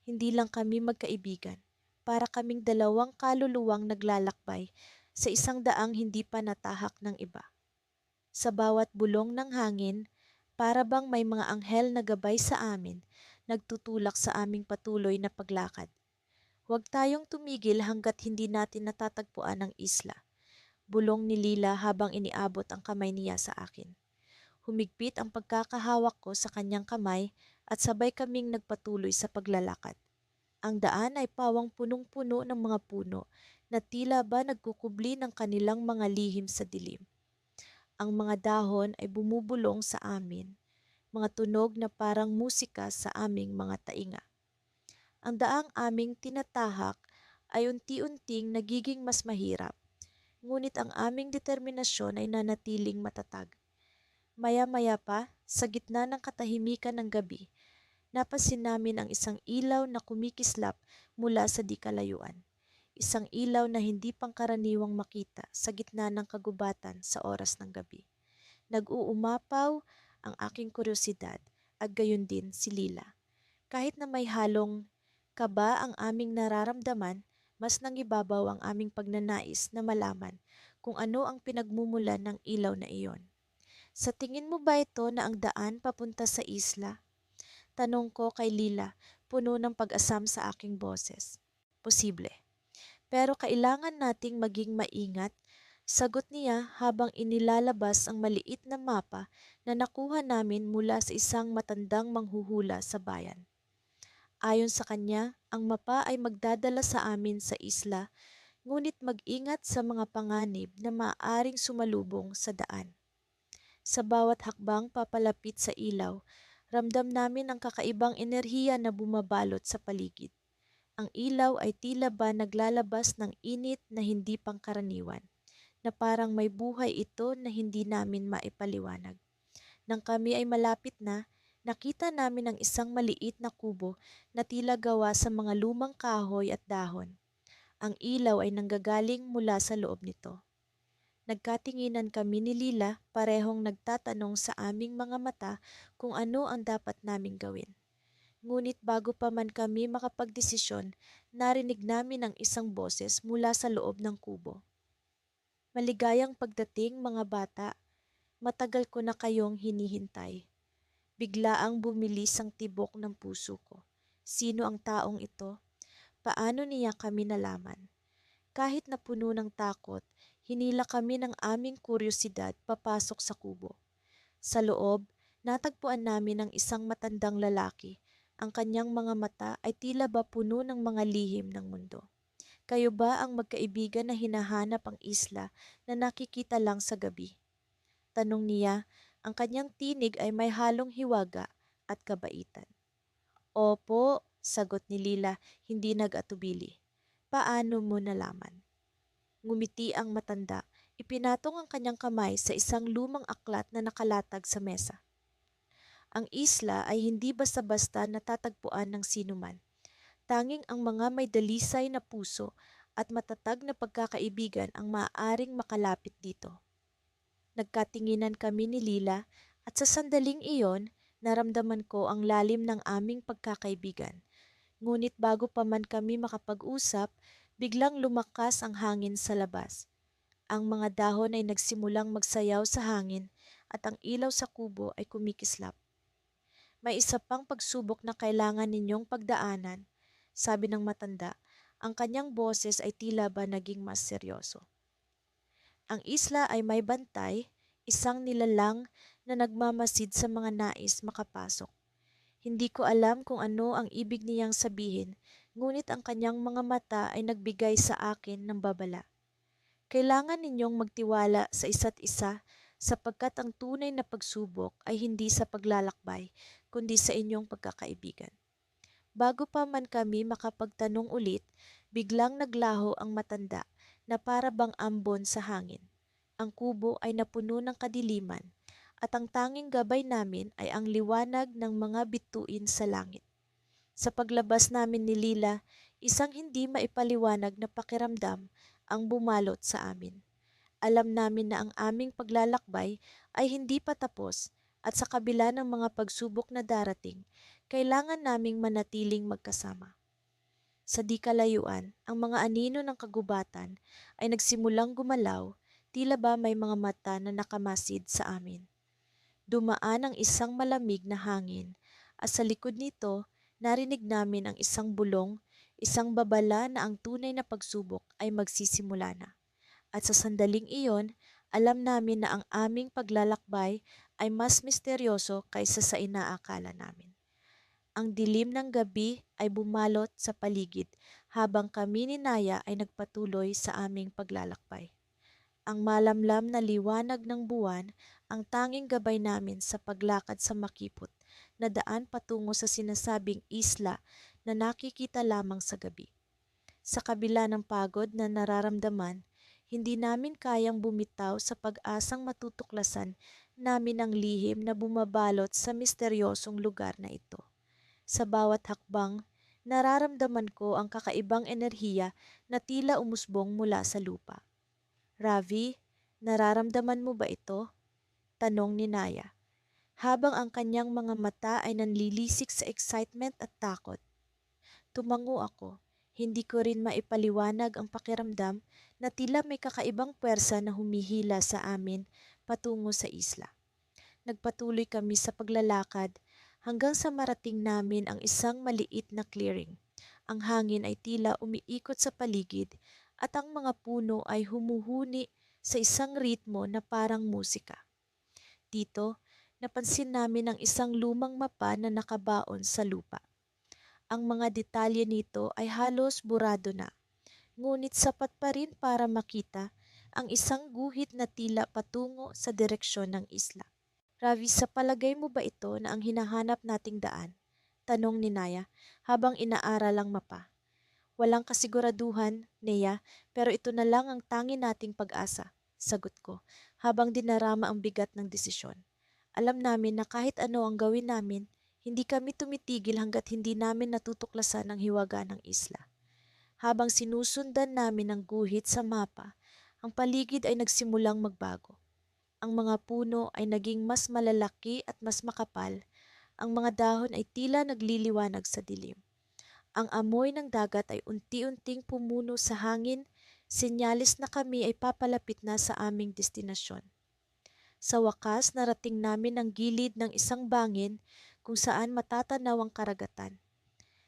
Hindi lang kami magkaibigan, para kaming dalawang kaluluwang naglalakbay sa isang daang hindi pa natahak ng iba. Sa bawat bulong ng hangin, para bang may mga anghel na gabay sa amin, nagtutulak sa aming patuloy na paglakad. Huwag tayong tumigil hanggat hindi natin natatagpuan ang isla. Bulong ni Lila habang iniabot ang kamay niya sa akin. Humigpit ang pagkakahawak ko sa kanyang kamay at sabay kaming nagpatuloy sa paglalakad. Ang daan ay pawang punong-puno ng mga puno na tila ba nagkukubli ng kanilang mga lihim sa dilim. Ang mga dahon ay bumubulong sa amin, mga tunog na parang musika sa aming mga tainga. Ang daang aming tinatahak ay unti-unting nagiging mas mahirap, ngunit ang aming determinasyon ay nanatiling matatag. Maya-maya pa, sa gitna ng katahimikan ng gabi, napansin namin ang isang ilaw na kumikislap mula sa di kalayuan. Isang ilaw na hindi pangkaraniwang makita sa gitna ng kagubatan sa oras ng gabi. Nag-uumapaw ang aking kuryosidad at gayon din si Lila. Kahit na may halong kaba ang aming nararamdaman, mas nangibabaw ang aming pagnanais na malaman kung ano ang pinagmumulan ng ilaw na iyon. Sa tingin mo ba ito na ang daan papunta sa isla? Tanong ko kay Lila, puno ng pag-asam sa aking boses. Posible. Pero kailangan nating maging maingat, sagot niya habang inilalabas ang maliit na mapa na nakuha namin mula sa isang matandang manghuhula sa bayan. Ayon sa kanya, ang mapa ay magdadala sa amin sa isla, ngunit mag-ingat sa mga panganib na maaaring sumalubong sa daan. Sa bawat hakbang papalapit sa ilaw, ramdam namin ang kakaibang enerhiya na bumabalot sa paligid. Ang ilaw ay tila ba naglalabas ng init na hindi pangkaraniwan, na parang may buhay ito na hindi namin maipaliwanag. Nang kami ay malapit na, nakita namin ang isang maliit na kubo na tila gawa sa mga lumang kahoy at dahon. Ang ilaw ay nanggagaling mula sa loob nito. Nagkatinginan kami ni Lila, parehong nagtatanong sa aming mga mata kung ano ang dapat naming gawin. Ngunit bago pa man kami makapagdesisyon, narinig namin ang isang boses mula sa loob ng kubo. Maligayang pagdating, mga bata. Matagal ko na kayong hinihintay. Biglaang bumilis ang tibok ng puso ko. Sino ang taong ito? Paano niya kami nalaman? Kahit na puno ng takot, hinila kami ng aming kuryosidad papasok sa kubo. Sa loob, natagpuan namin ang isang matandang lalaki. Ang kanyang mga mata ay tila ba puno ng mga lihim ng mundo. Kayo ba ang magkaibigan na hinahanap ang isla na nakikita lang sa gabi? Tanong niya, ang kanyang tinig ay may halong hiwaga at kabaitan. Opo, sagot ni Lila, hindi nag-atubili. Paano mo nalaman? Ngumiti ang matanda, ipinatong ang kanyang kamay sa isang lumang aklat na nakalatag sa mesa. Ang isla ay hindi basta-basta natatagpuan ng sinuman. Tanging ang mga may dalisay na puso at matatag na pagkakaibigan ang maaaring makalapit dito. Nagkatinginan kami ni Lila at sa sandaling iyon, naramdaman ko ang lalim ng aming pagkakaibigan. Ngunit bago pa man kami makapag-usap, biglang lumakas ang hangin sa labas. Ang mga dahon ay nagsimulang magsayaw sa hangin at ang ilaw sa kubo ay kumikislap. May isa pang pagsubok na kailangan ninyong pagdaanan, sabi ng matanda. Ang kanyang boses ay tila ba naging mas seryoso. Ang isla ay may bantay, isang nilalang na nagmamasid sa mga nais makapasok. Hindi ko alam kung ano ang ibig niyang sabihin, ngunit ang kanyang mga mata ay nagbigay sa akin ng babala. Kailangan ninyong magtiwala sa isa't isa sapagkat ang tunay na pagsubok ay hindi sa paglalakbay, kundi sa inyong pagkakaibigan. Bago pa man kami makapagtanong ulit, biglang naglaho ang matanda na para bang ambon sa hangin. Ang kubo ay napuno ng kadiliman at ang tanging gabay namin ay ang liwanag ng mga bituin sa langit. Sa paglabas namin ni Lila, isang hindi maipaliwanag na pakiramdam ang bumalot sa amin. Alam namin na ang aming paglalakbay ay hindi pa tapos at sa kabila ng mga pagsubok na darating, kailangan naming manatiling magkasama. Sa di kalayuan, ang mga anino ng kagubatan ay nagsimulang gumalaw, tila ba may mga mata na nakamasid sa amin. Dumaan ang isang malamig na hangin at sa likod nito, narinig namin ang isang bulong, isang babala na ang tunay na pagsubok ay magsisimula na. At sa sandaling iyon, alam namin na ang aming paglalakbay ay mas misteryoso kaysa sa inaakala namin. Ang dilim ng gabi ay bumalot sa paligid habang kami ni Naya ay nagpatuloy sa aming paglalakbay. Ang malamlam na liwanag ng buwan ang tanging gabay namin sa paglakad sa makipot na daan patungo sa sinasabing isla na nakikita lamang sa gabi. Sa kabila ng pagod na nararamdaman, hindi namin kayang bumitaw sa pag-asang matutuklasan namin ang lihim na bumabalot sa misteryosong lugar na ito. Sa bawat hakbang, nararamdaman ko ang kakaibang enerhiya na tila umusbong mula sa lupa. Ravi, nararamdaman mo ba ito? Tanong ni Naya, habang ang kanyang mga mata ay nanlilisik sa excitement at takot. Tumango ako. Hindi ko rin maipaliwanag ang pakiramdam na tila may kakaibang puwersa na humihila sa amin patungo sa isla. Nagpatuloy kami sa paglalakad hanggang sa marating namin ang isang maliit na clearing. Ang hangin ay tila umiikot sa paligid at ang mga puno ay humuhuni sa isang ritmo na parang musika. Dito, napansin namin ang isang lumang mapa na nakabaon sa lupa. Ang mga detalye nito ay halos burado na, ngunit sapat pa rin para makita ang isang guhit na tila patungo sa direksyon ng isla. Ravi, sa palagay mo ba ito na ang hinahanap nating daan? Tanong ni Naya habang inaaral ang mapa. Walang kasiguraduhan, Nea, pero ito na lang ang tangi nating pag-asa, sagot ko, habang dinarama ang bigat ng desisyon. Alam namin na kahit ano ang gawin namin, hindi kami tumitigil hanggat hindi namin natutuklasan ang hiwaga ng isla. Habang sinusundan namin ang guhit sa mapa, ang paligid ay nagsimulang magbago. Ang mga puno ay naging mas malalaki at mas makapal. Ang mga dahon ay tila nagliliwanag sa dilim. Ang amoy ng dagat ay unti-unting pumuno sa hangin, senyales na kami ay papalapit na sa aming destinasyon. Sa wakas, narating namin ang gilid ng isang bangin kung saan matatanaw ang karagatan.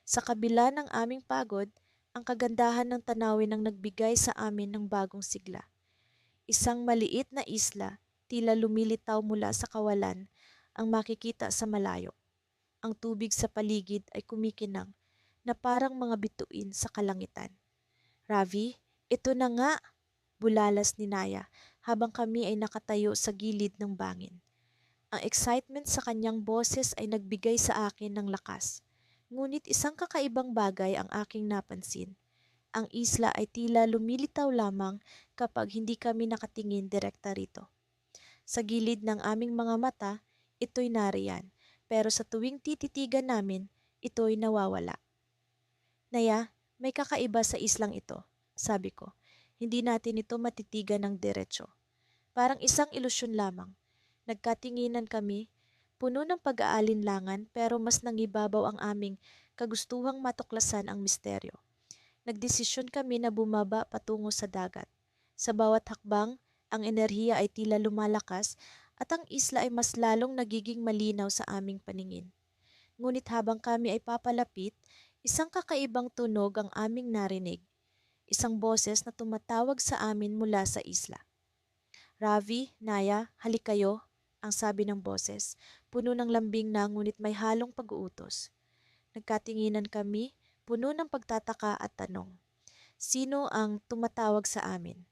Sa kabila ng aming pagod, ang kagandahan ng tanawin ang nagbigay sa amin ng bagong sigla. Isang maliit na isla, tila lumilitaw mula sa kawalan, ang makikita sa malayo. Ang tubig sa paligid ay kumikinang na parang mga bituin sa kalangitan. Ravi, ito na nga, bulalas ni Naya habang kami ay nakatayo sa gilid ng bangin. Ang excitement sa kanyang boses ay nagbigay sa akin ng lakas. Ngunit isang kakaibang bagay ang aking napansin. Ang isla ay tila lumilitaw lamang kapag hindi kami nakatingin direkta rito. Sa gilid ng aming mga mata, ito'y nariyan. Pero sa tuwing tititigan namin, ito'y nawawala. Naya, may kakaiba sa islang ito, sabi ko. Hindi natin ito matitigan ng diretsyo. Parang isang ilusyon lamang. Nagkatinginan kami, puno ng pag-aalinlangan pero mas nangibabaw ang aming kagustuhang matuklasan ang misteryo. Nagdesisyon kami na bumaba patungo sa dagat. Sa bawat hakbang, ang enerhiya ay tila lumalakas at ang isla ay mas lalong nagiging malinaw sa aming paningin. Ngunit habang kami ay papalapit, isang kakaibang tunog ang aming narinig. Isang boses na tumatawag sa amin mula sa isla. Ravi, Naya, halik kayo, ang sabi ng boses, puno ng lambing na ngunit may halong pag-uutos. Nagkatinginan kami, puno ng pagtataka at tanong. Sino ang tumatawag sa amin?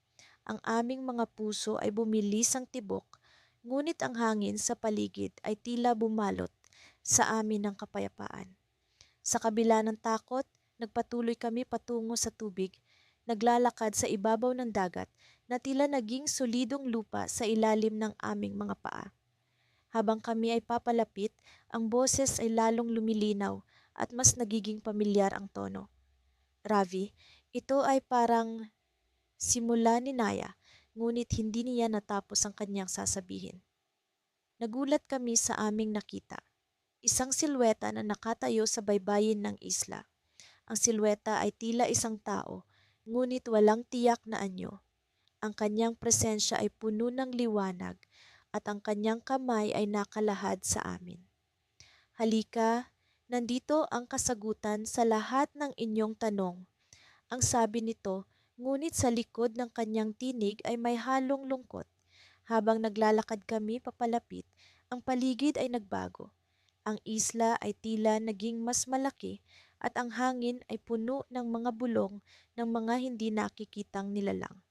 Ang aming mga puso ay bumilis ang tibok, ngunit ang hangin sa paligid ay tila bumalot sa amin ng kapayapaan. Sa kabila ng takot, nagpatuloy kami patungo sa tubig, naglalakad sa ibabaw ng dagat na tila naging solidong lupa sa ilalim ng aming mga paa. Habang kami ay papalapit, ang boses ay lalong lumilinaw at mas nagiging pamilyar ang tono. Ravi, ito ay parang simula ni Naya, ngunit hindi niya natapos ang kanyang sasabihin. Nagulat kami sa aming nakita. Isang silweta na nakatayo sa baybayin ng isla. Ang silweta ay tila isang tao, ngunit walang tiyak na anyo. Ang kanyang presensya ay puno ng liwanag at ang kanyang kamay ay nakalahad sa amin. Halika, nandito ang kasagutan sa lahat ng inyong tanong. Ang sabi nito, ngunit sa likod ng kanyang tinig ay may halong lungkot. Habang naglalakad kami papalapit, ang paligid ay nagbago. Ang isla ay tila naging mas malaki at ang hangin ay puno ng mga bulong ng mga hindi nakikitang nilalang.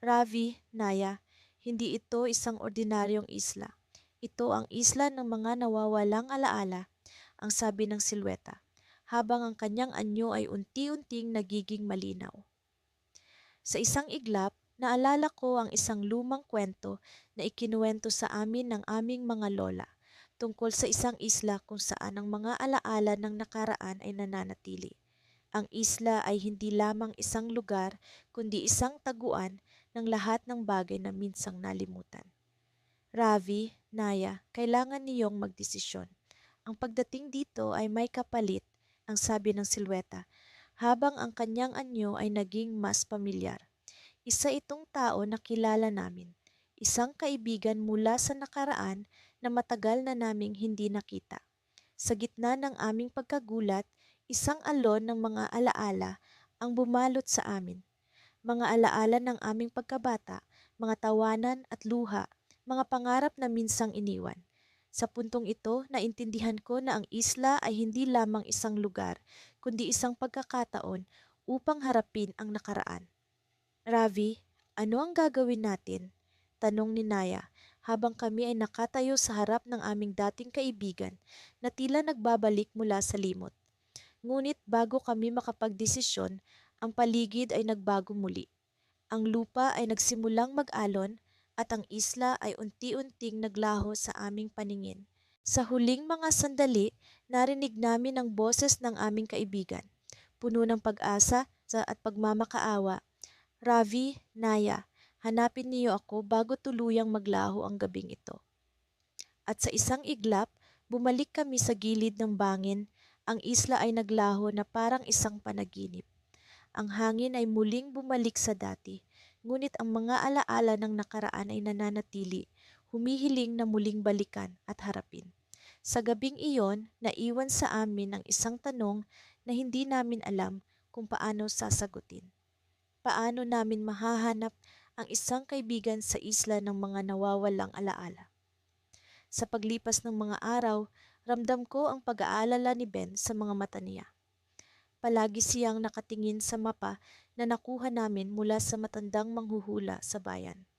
Ravi, Naya, hindi ito isang ordinaryong isla. Ito ang isla ng mga nawawalang alaala, ang sabi ng silweta, habang ang kanyang anyo ay unti-unting nagiging malinaw. Sa isang iglap, naalala ko ang isang lumang kwento na ikinuwento sa amin ng aming mga lola tungkol sa isang isla kung saan ang mga alaala ng nakaraan ay nananatili. Ang isla ay hindi lamang isang lugar kundi isang taguan ng lahat ng bagay na minsang nalimutan. Ravi, Naya, kailangan niyong magdesisyon. Ang pagdating dito ay may kapalit, ang sabi ng silweta, habang ang kanyang anyo ay naging mas pamilyar. Isa itong tao na kilala namin, isang kaibigan mula sa nakaraan na matagal na naming hindi nakita. Sa gitna ng aming pagkagulat, isang alon ng mga alaala ang bumalot sa amin. Mga alaala ng aming pagkabata, mga tawanan at luha, mga pangarap na minsang iniwan. Sa puntong ito, naintindihan ko na ang isla ay hindi lamang isang lugar, kundi isang pagkakataon upang harapin ang nakaraan. Ravi, ano ang gagawin natin? Tanong ni Naya habang kami ay nakatayo sa harap ng aming dating kaibigan na tila nagbabalik mula sa limot. Ngunit bago kami makapagdesisyon, ang paligid ay nagbago muli. Ang lupa ay nagsimulang mag-alon at ang isla ay unti-unting naglaho sa aming paningin. Sa huling mga sandali, narinig namin ang boses ng aming kaibigan, puno ng pag-asa at pagmamakaawa. Ravi, Naya, hanapin niyo ako bago tuluyang maglaho ang gabing ito. At sa isang iglap, bumalik kami sa gilid ng bangin. Ang isla ay naglaho na parang isang panaginip. Ang hangin ay muling bumalik sa dati, ngunit ang mga alaala ng nakaraan ay nananatili, humihiling na muling balikan at harapin. Sa gabing iyon, naiwan sa amin ang isang tanong na hindi namin alam kung paano sasagutin. Paano namin mahahanap ang isang kaibigan sa isla ng mga nawawalang alaala? Sa paglipas ng mga araw, ramdam ko ang pag-aalala ni Ben sa mga mata niya. Palagi siyang nakatingin sa mapa na nakuha namin mula sa matandang manghuhula sa bayan.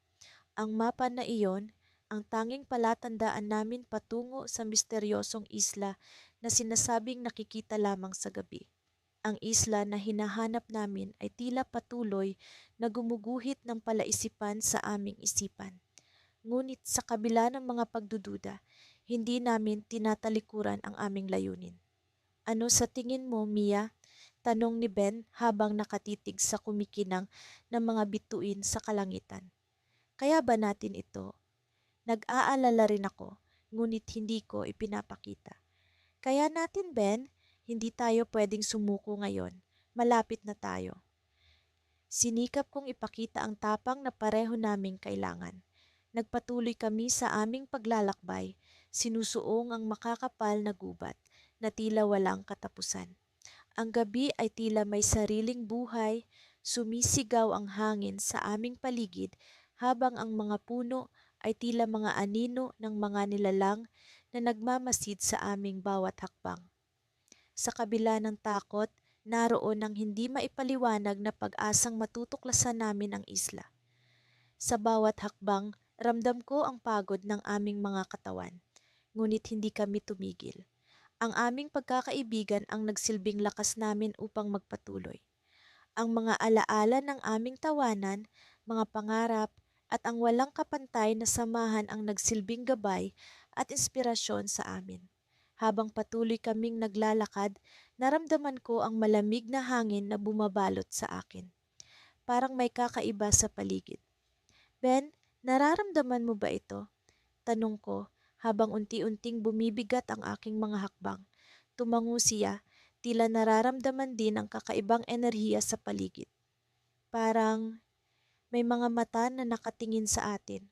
Ang mapa na iyon, ang tanging palatandaan namin patungo sa misteryosong isla na sinasabing nakikita lamang sa gabi. Ang isla na hinahanap namin ay tila patuloy na gumuguhit ng palaisipan sa aming isipan. Ngunit sa kabila ng mga pagdududa, hindi namin tinatalikuran ang aming layunin. Ano sa tingin mo, Mia? Tanong ni Ben habang nakatitig sa kumikinang ng mga bituin sa kalangitan. Kaya ba natin ito? Nag-aalala rin ako, ngunit hindi ko ipinapakita. Kaya natin, Ben, hindi tayo pwedeng sumuko ngayon. Malapit na tayo. Sinikap kong ipakita ang tapang na pareho naming kailangan. Nagpatuloy kami sa aming paglalakbay, sinusuong ang makakapal na gubat na tila walang katapusan. Ang gabi ay tila may sariling buhay, sumisigaw ang hangin sa aming paligid habang ang mga puno ay tila mga anino ng mga nilalang na nagmamasid sa aming bawat hakbang. Sa kabila ng takot, naroon ang hindi maipaliwanag na pag-asang matutuklasan namin ang isla. Sa bawat hakbang, ramdam ko ang pagod ng aming mga katawan, ngunit hindi kami tumigil. Ang aming pagkakaibigan ang nagsilbing lakas namin upang magpatuloy. Ang mga alaala ng aming tawanan, mga pangarap, at ang walang kapantay na samahan ang nagsilbing gabay at inspirasyon sa amin. Habang patuloy kaming naglalakad, naramdaman ko ang malamig na hangin na bumabalot sa akin. Parang may kakaiba sa paligid. Ben, nararamdaman mo ba ito? Tanong ko habang unti-unting bumibigat ang aking mga hakbang. Tumango siya, tila nararamdaman din ang kakaibang enerhiya sa paligid. Parang may mga mata na nakatingin sa atin.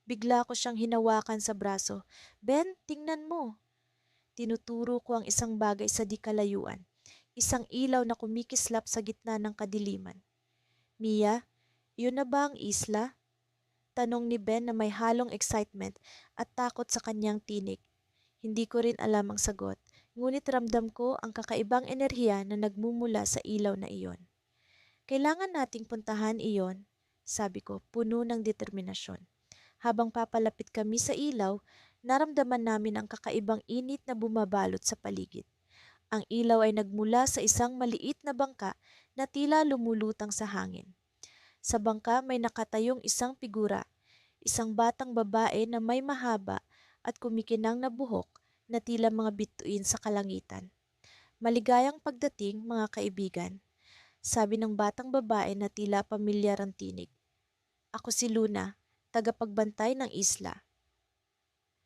Bigla ko siyang hinawakan sa braso. Ben, tingnan mo. Tinuturo ko ang isang bagay sa di kalayuan. Isang ilaw na kumikislap sa gitna ng kadiliman. Mia, yun na ba ang isla? Tanong ni Ben na may halong excitement at takot sa kanyang tinig. Hindi ko rin alam ang sagot, ngunit ramdam ko ang kakaibang enerhiya na nagmumula sa ilaw na iyon. Kailangan nating puntahan iyon, sabi ko, puno ng determinasyon. Habang papalapit kami sa ilaw, naramdaman namin ang kakaibang init na bumabalot sa paligid. Ang ilaw ay nagmula sa isang maliit na bangka na tila lumulutang sa hangin. Sa bangka may nakatayong isang figura, isang batang babae na may mahaba at kumikinang na buhok na tila mga bituin sa kalangitan. Maligayang pagdating, mga kaibigan, sabi ng batang babae na tila pamilyar ang tinig. Ako si Luna, tagapagbantay ng isla.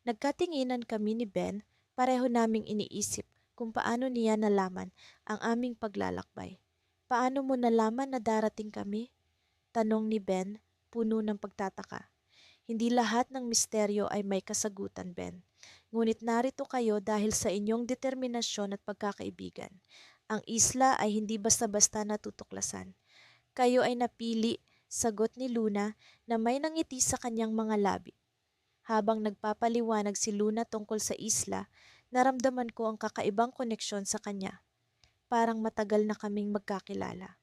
Nagkatinginan kami ni Ben, pareho naming iniisip kung paano niya nalaman ang aming paglalakbay. Paano mo nalaman na darating kami? Tanong ni Ben, puno ng pagtataka. Hindi lahat ng misteryo ay may kasagutan, Ben. Ngunit narito kayo dahil sa inyong determinasyon at pagkakaibigan. Ang isla ay hindi basta-basta natutuklasan. Kayo ay napili, sagot ni Luna na may nangiti sa kanyang mga labi. Habang nagpapaliwanag si Luna tungkol sa isla, naramdaman ko ang kakaibang koneksyon sa kanya. Parang matagal na kaming magkakilala.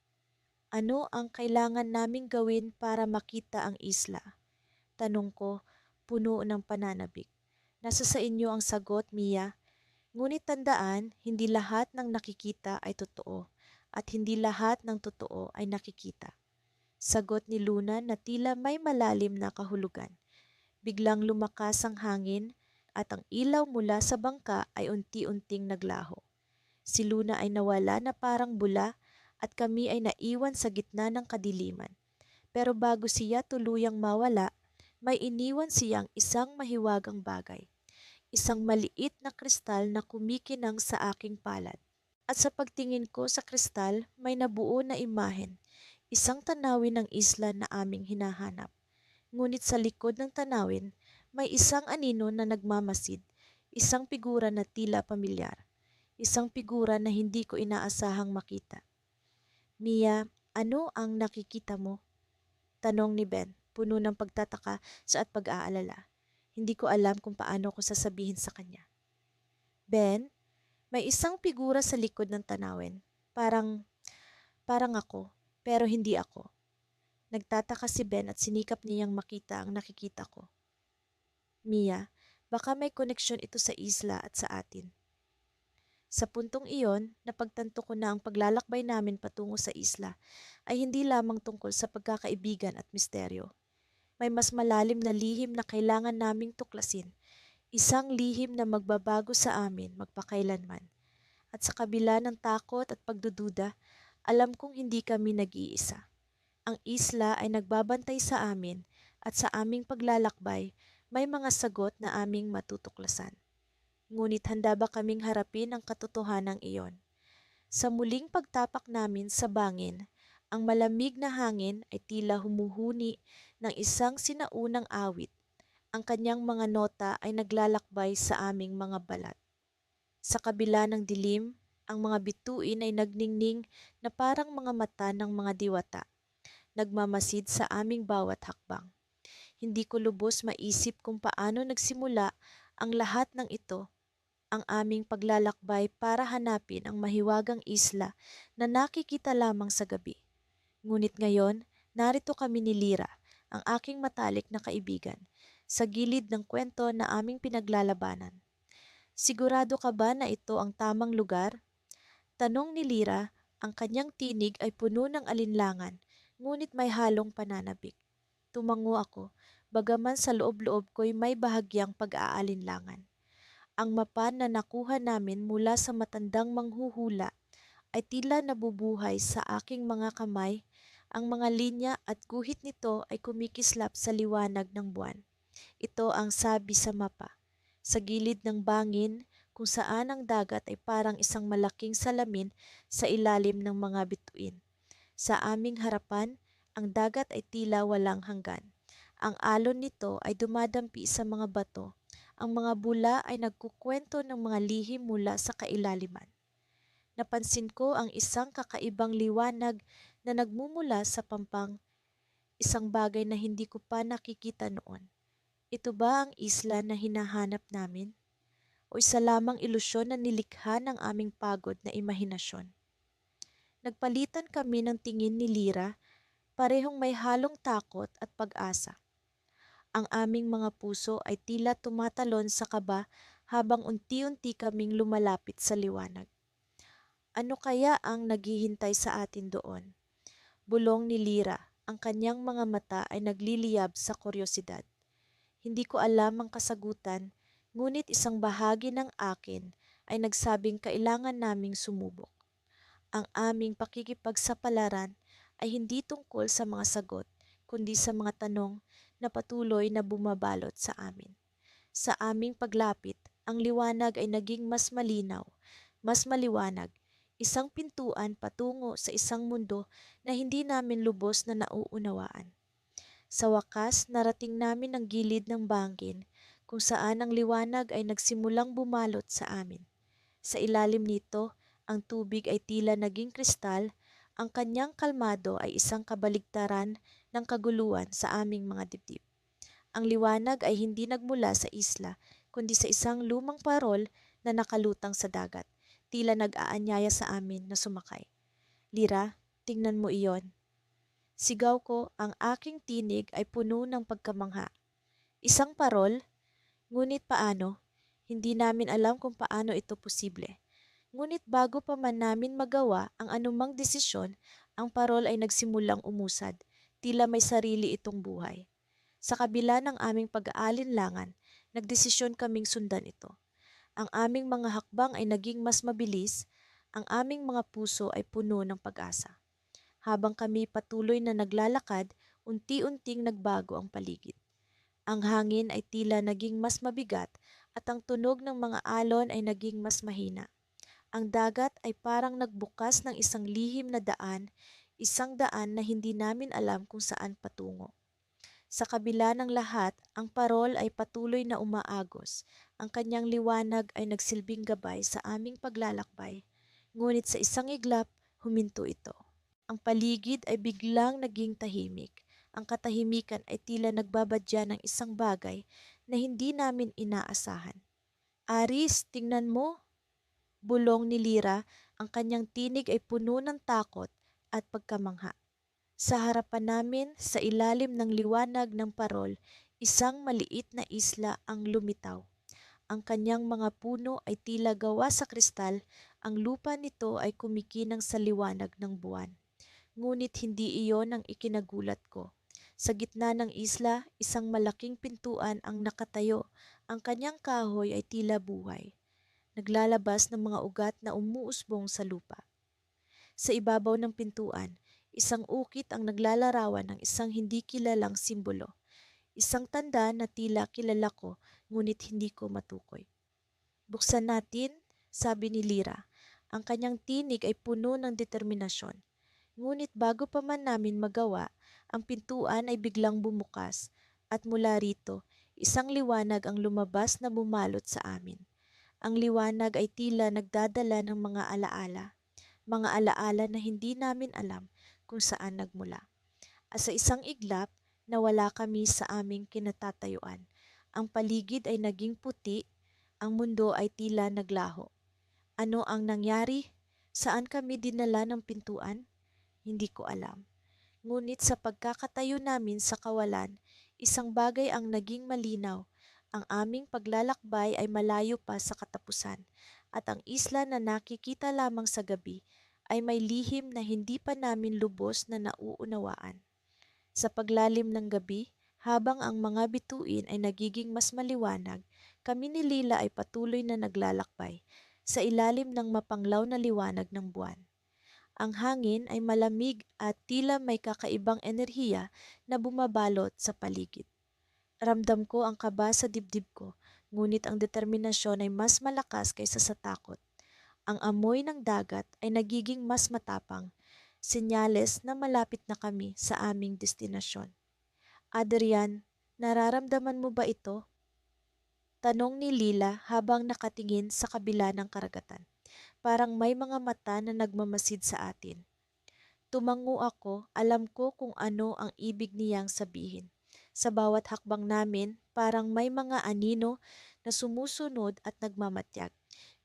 Ano ang kailangan naming gawin para makita ang isla? Tanong ko, puno ng pananabik. Nasa sa inyo ang sagot, Mia. Ngunit tandaan, hindi lahat ng nakikita ay totoo at hindi lahat ng totoo ay nakikita. Sagot ni Luna na tila may malalim na kahulugan. Biglang lumakas ang hangin at ang ilaw mula sa bangka ay unti-unting naglaho. Si Luna ay nawala na parang bula at kami ay naiwan sa gitna ng kadiliman. Pero bago siya tuluyang mawala, may iniwan siyang isang mahiwagang bagay. Isang maliit na kristal na kumikinang sa aking palad. At sa pagtingin ko sa kristal, may nabuo na imahen. Isang tanawin ng isla na aming hinahanap. Ngunit sa likod ng tanawin, may isang anino na nagmamasid, isang figura na tila pamilyar, isang figura na hindi ko inaasahang makita. Mia, ano ang nakikita mo? Tanong ni Ben, puno ng pagtataka at pag-aalala. Hindi ko alam kung paano ko sasabihin sa kanya. Ben, may isang figura sa likod ng tanawin. Parang ako, pero hindi ako. Nagtataka si Ben at sinikap niyang makita ang nakikita ko. Mia, baka may koneksyon ito sa isla at sa atin. Sa puntong iyon, napagtanto ko na ang paglalakbay namin patungo sa isla ay hindi lamang tungkol sa pagkakaibigan at misteryo. May mas malalim na lihim na kailangan naming tuklasin. Isang lihim na magbabago sa amin magpakailanman. At sa kabila ng takot at pagdududa, alam kong hindi kami nag-iisa. Ang isla ay nagbabantay sa amin at sa aming paglalakbay may mga sagot na aming matutuklasan. Ngunit handa ba kaming harapin ang katotohanan iyon? Sa muling pagtapak namin sa bangin, ang malamig na hangin ay tila humuhuni ng isang sinaunang awit. Ang kanyang mga nota ay naglalakbay sa aming mga balat. Sa kabila ng dilim, ang mga bituin ay nagningning na parang mga mata ng mga diwata, nagmamasid sa aming bawat hakbang. Hindi ko lubos maisip kung paano nagsimula ang lahat ng ito, ang aming paglalakbay para hanapin ang mahiwagang isla na nakikita lamang sa gabi. Ngunit ngayon, narito kami ni Lira, ang aking matalik na kaibigan, sa gilid ng kwento na aming pinaglalabanan. Sigurado ka ba na ito ang tamang lugar? Tanong ni Lira, ang kanyang tinig ay puno ng alinlangan, ngunit may halong pananabik. Tumango ako, bagaman sa loob-loob ko'y may bahagyang pag-aalinlangan. Ang mapa na nakuha namin mula sa matandang manghuhula ay tila nabubuhay sa aking mga kamay. Ang mga linya at guhit nito ay kumikislap sa liwanag ng buwan. Ito ang sabi sa mapa. Sa gilid ng bangin, kung saan ang dagat ay parang isang malaking salamin sa ilalim ng mga bituin. Sa aming harapan, ang dagat ay tila walang hanggan. Ang alon nito ay dumadampi sa mga bato. Ang mga bula ay nagkukwento ng mga lihim mula sa kailaliman. Napansin ko ang isang kakaibang liwanag na nagmumula sa pampang, isang bagay na hindi ko pa nakikita noon. Ito ba ang isla na hinahanap namin? O isa lamang ilusyon na nilikha ng aming pagod na imahinasyon? Nagpalitan kami ng tingin ni Lira, parehong may halong takot at pag-asa. Ang aming mga puso ay tila tumatalon sa kaba habang unti-unti kaming lumalapit sa liwanag. Ano kaya ang naghihintay sa atin doon? Bulong ni Lira, ang kanyang mga mata ay nagliliyab sa kuryosidad. Hindi ko alam ang kasagutan, ngunit isang bahagi ng akin ay nagsabing kailangan naming sumubok. Ang aming pakikipagsapalaran ay hindi tungkol sa mga sagot, kundi sa mga tanong na patuloy na bumabalot sa amin. Sa aming paglapit, ang liwanag ay naging mas malinaw, mas maliwanag, isang pintuan patungo sa isang mundo na hindi namin lubos na nauunawaan. Sa wakas, narating namin ang gilid ng bangin kung saan ang liwanag ay nagsimulang bumalot sa amin. Sa ilalim nito, ang tubig ay tila naging kristal, ang kanyang kalmado ay isang kabaligtaran ng kaguluhan sa aming mga dibdib. Ang liwanag ay hindi nagmula sa isla, kundi sa isang lumang parol na nakalutang sa dagat, tila nag-aanyaya sa amin na sumakay. Lira, tingnan mo iyon. Sigaw ko, ang aking tinig ay puno ng pagkamangha. Isang parol? Ngunit paano? Hindi namin alam kung paano ito posible. Ngunit bago pa man namin magawa ang anumang desisyon, ang parol ay nagsimulang umusad, tila may sarili itong buhay. Sa kabila ng aming pag-aalinlangan, nagdesisyon kaming sundan ito. Ang aming mga hakbang ay naging mas mabilis, ang aming mga puso ay puno ng pag-asa. Habang kami patuloy na naglalakad, unti-unting nagbago ang paligid. Ang hangin ay tila naging mas mabigat at ang tunog ng mga alon ay naging mas mahina. Ang dagat ay parang nagbukas ng isang lihim na daan, isang daan na hindi namin alam kung saan patungo. Sa kabila ng lahat, ang parol ay patuloy na umaagos. Ang kanyang liwanag ay nagsilbing gabay sa aming paglalakbay. Ngunit sa isang iglap, huminto ito. Ang paligid ay biglang naging tahimik. Ang katahimikan ay tila nagbabadya ng isang bagay na hindi namin inaasahan. Aris, tingnan mo! Bulong ni Lira, ang kanyang tinig ay puno ng takot at pagkamangha. Sa harapan namin, sa ilalim ng liwanag ng parol, isang maliit na isla ang lumitaw. Ang kanyang mga puno ay tila gawa sa kristal, ang lupa nito ay kumikinang sa liwanag ng buwan. Ngunit hindi iyon ang ikinagulat ko. Sa gitna ng isla, isang malaking pintuan ang nakatayo. Ang kanyang kahoy ay tila buhay, naglalabas ng mga ugat na umuusbong sa lupa. Sa ibabaw ng pintuan, isang ukit ang naglalarawan ng isang hindi kilalang simbolo. Isang tanda na tila kilala ko, ngunit hindi ko matukoy. Buksan natin, sabi ni Lira. Ang kanyang tinig ay puno ng determinasyon. Ngunit bago pa man namin magawa, ang pintuan ay biglang bumukas at mula rito, isang liwanag ang lumabas na bumalot sa amin. Ang liwanag ay tila nagdadala ng mga alaala na hindi namin alam kung saan nagmula. At sa isang iglap, nawala kami sa aming kinatatayuan. Ang paligid ay naging puti, ang mundo ay tila naglaho. Ano ang nangyari? Saan kami dinala ng pintuan? Hindi ko alam. Ngunit sa pagkakatayo namin sa kawalan, isang bagay ang naging malinaw. Ang aming paglalakbay ay malayo pa sa katapusan, at ang isla na nakikita lamang sa gabi ay may lihim na hindi pa namin lubos na nauunawaan. Sa paglalim ng gabi, habang ang mga bituin ay nagiging mas maliwanag, kami ni Lila ay patuloy na naglalakbay sa ilalim ng mapanglaw na liwanag ng buwan. Ang hangin ay malamig at tila may kakaibang enerhiya na bumabalot sa paligid. Ramdam ko ang kaba sa dibdib ko, ngunit ang determinasyon ay mas malakas kaysa sa takot. Ang amoy ng dagat ay nagiging mas matapang, senyales na malapit na kami sa aming destinasyon. Adrian, nararamdaman mo ba ito? Tanong ni Lila habang nakatingin sa kabila ng karagatan. Parang may mga mata na nagmamasid sa atin. Tumango ako, alam ko kung ano ang ibig niyang sabihin. Sa bawat hakbang namin, parang may mga anino na sumusunod at nagmamatyag.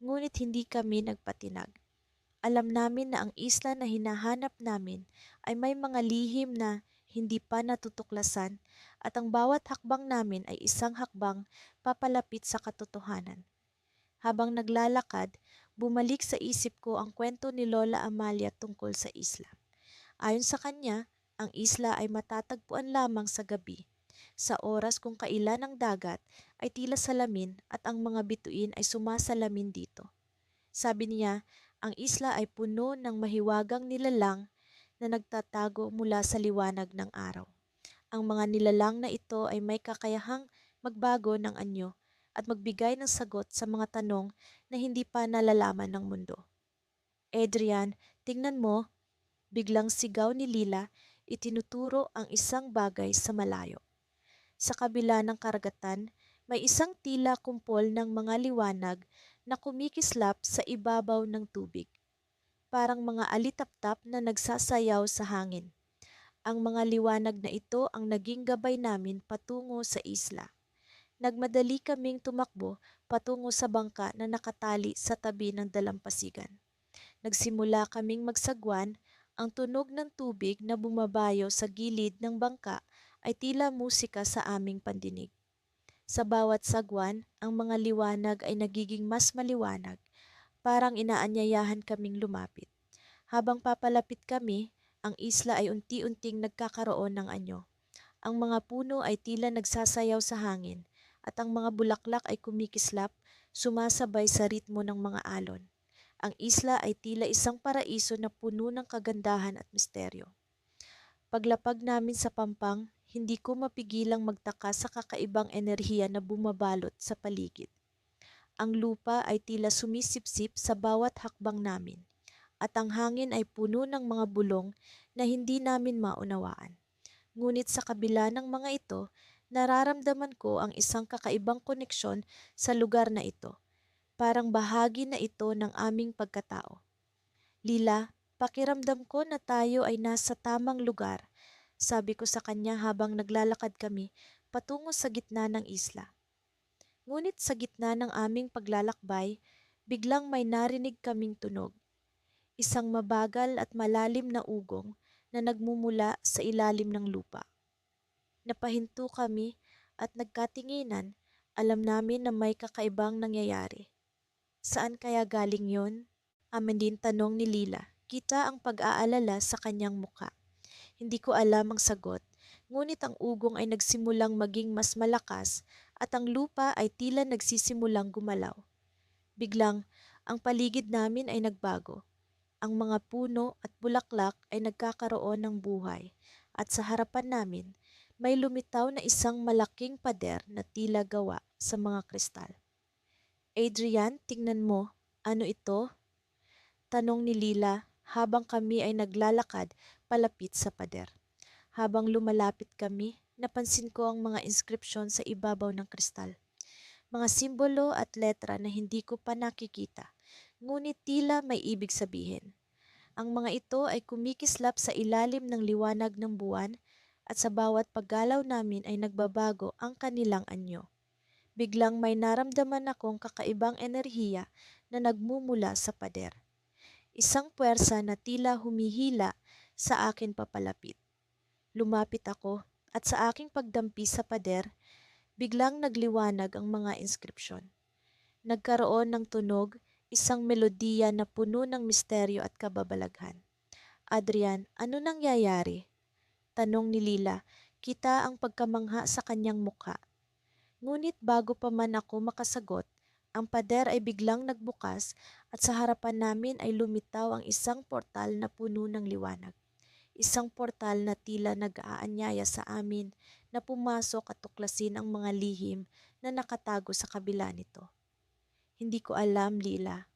Ngunit hindi kami nagpatinag. Alam namin na ang isla na hinahanap namin ay may mga lihim na hindi pa natutuklasan at ang bawat hakbang namin ay isang hakbang papalapit sa katotohanan. Habang naglalakad, bumalik sa isip ko ang kwento ni Lola Amalia tungkol sa isla. Ayon sa kanya, ang isla ay matatagpuan lamang sa gabi. Sa oras kung kailan ang dagat ay tila salamin at ang mga bituin ay sumasalamin dito. Sabi niya, ang isla ay puno ng mahiwagang nilalang na nagtatago mula sa liwanag ng araw. Ang mga nilalang na ito ay may kakayahang magbago ng anyo at magbigay ng sagot sa mga tanong na hindi pa nalalaman ng mundo. Adrian, tingnan mo, biglang sigaw ni Lila, itinuturo ang isang bagay sa malayo. Sa kabila ng karagatan, may isang tila kumpol ng mga liwanag na kumikislap sa ibabaw ng tubig. Parang mga alitaptap na nagsasayaw sa hangin. Ang mga liwanag na ito ang naging gabay namin patungo sa isla. Nagmadali kaming tumakbo patungo sa bangka na nakatali sa tabi ng dalampasigan. Nagsimula kaming magsagwan, ang tunog ng tubig na bumabayo sa gilid ng bangka ay tila musika sa aming pandinig. Sa bawat sagwan, ang mga liwanag ay nagiging mas maliwanag, parang inaanyayahan kaming lumapit. Habang papalapit kami, ang isla ay unti-unting nagkakaroon ng anyo. Ang mga puno ay tila nagsasayaw sa hangin at ang mga bulaklak ay kumikislap, sumasabay sa ritmo ng mga alon. Ang isla ay tila isang paraiso na puno ng kagandahan at misteryo. Paglapag namin sa pampang, hindi ko mapigilang magtaka sa kakaibang enerhiya na bumabalot sa paligid. Ang lupa ay tila sumisipsip sa bawat hakbang namin, at ang hangin ay puno ng mga bulong na hindi namin maunawaan. Ngunit sa kabila ng mga ito, nararamdaman ko ang isang kakaibang koneksyon sa lugar na ito. Parang bahagi na ito ng aming pagkatao. Lila, pakiramdam ko na tayo ay nasa tamang lugar, sabi ko sa kanya habang naglalakad kami patungo sa gitna ng isla. Ngunit sa gitna ng aming paglalakbay, biglang may narinig kaming tunog. Isang mabagal at malalim na ugong na nagmumula sa ilalim ng lupa. Napahinto kami at nagkatinginan, alam namin na may kakaibang nangyayari. Saan kaya galing yon? Amin din tanong ni Lila. Kita ang pag-aalala sa kanyang muka. Hindi ko alam ang sagot, ngunit ang ugong ay nagsimulang maging mas malakas at ang lupa ay tila nagsisimulang gumalaw. Biglang, ang paligid namin ay nagbago. Ang mga puno at bulaklak ay nagkakaroon ng buhay at sa harapan namin may lumitaw na isang malaking pader na tila gawa sa mga kristal. Adrian, tingnan mo, ano ito? Tanong ni Lila habang kami ay naglalakad palapit sa pader. Habang lumalapit kami, napansin ko ang mga inskripsyon sa ibabaw ng kristal. Mga simbolo at letra na hindi ko pa nakikita, ngunit tila may ibig sabihin. Ang mga ito ay kumikislap sa ilalim ng liwanag ng buwan at sa bawat paggalaw namin ay nagbabago ang kanilang anyo. Biglang may naramdaman akong kakaibang enerhiya na nagmumula sa pader. Isang puwersa na tila humihila sa akin papalapit. Lumapit ako at sa aking pagdampi sa pader, biglang nagliwanag ang mga inskripsyon. Nagkaroon ng tunog, isang melodiya na puno ng misteryo at kababalaghan. Adrian, ano nangyayari? Tanong ni Lila, kita ang pagkamangha sa kanyang mukha. Ngunit bago pa man ako makasagot, ang pader ay biglang nagbukas at sa harapan namin ay lumitaw ang isang portal na puno ng liwanag. Isang portal na tila nag-aanyaya sa amin na pumasok at tuklasin ang mga lihim na nakatago sa kabila nito. Hindi ko alam, Lila,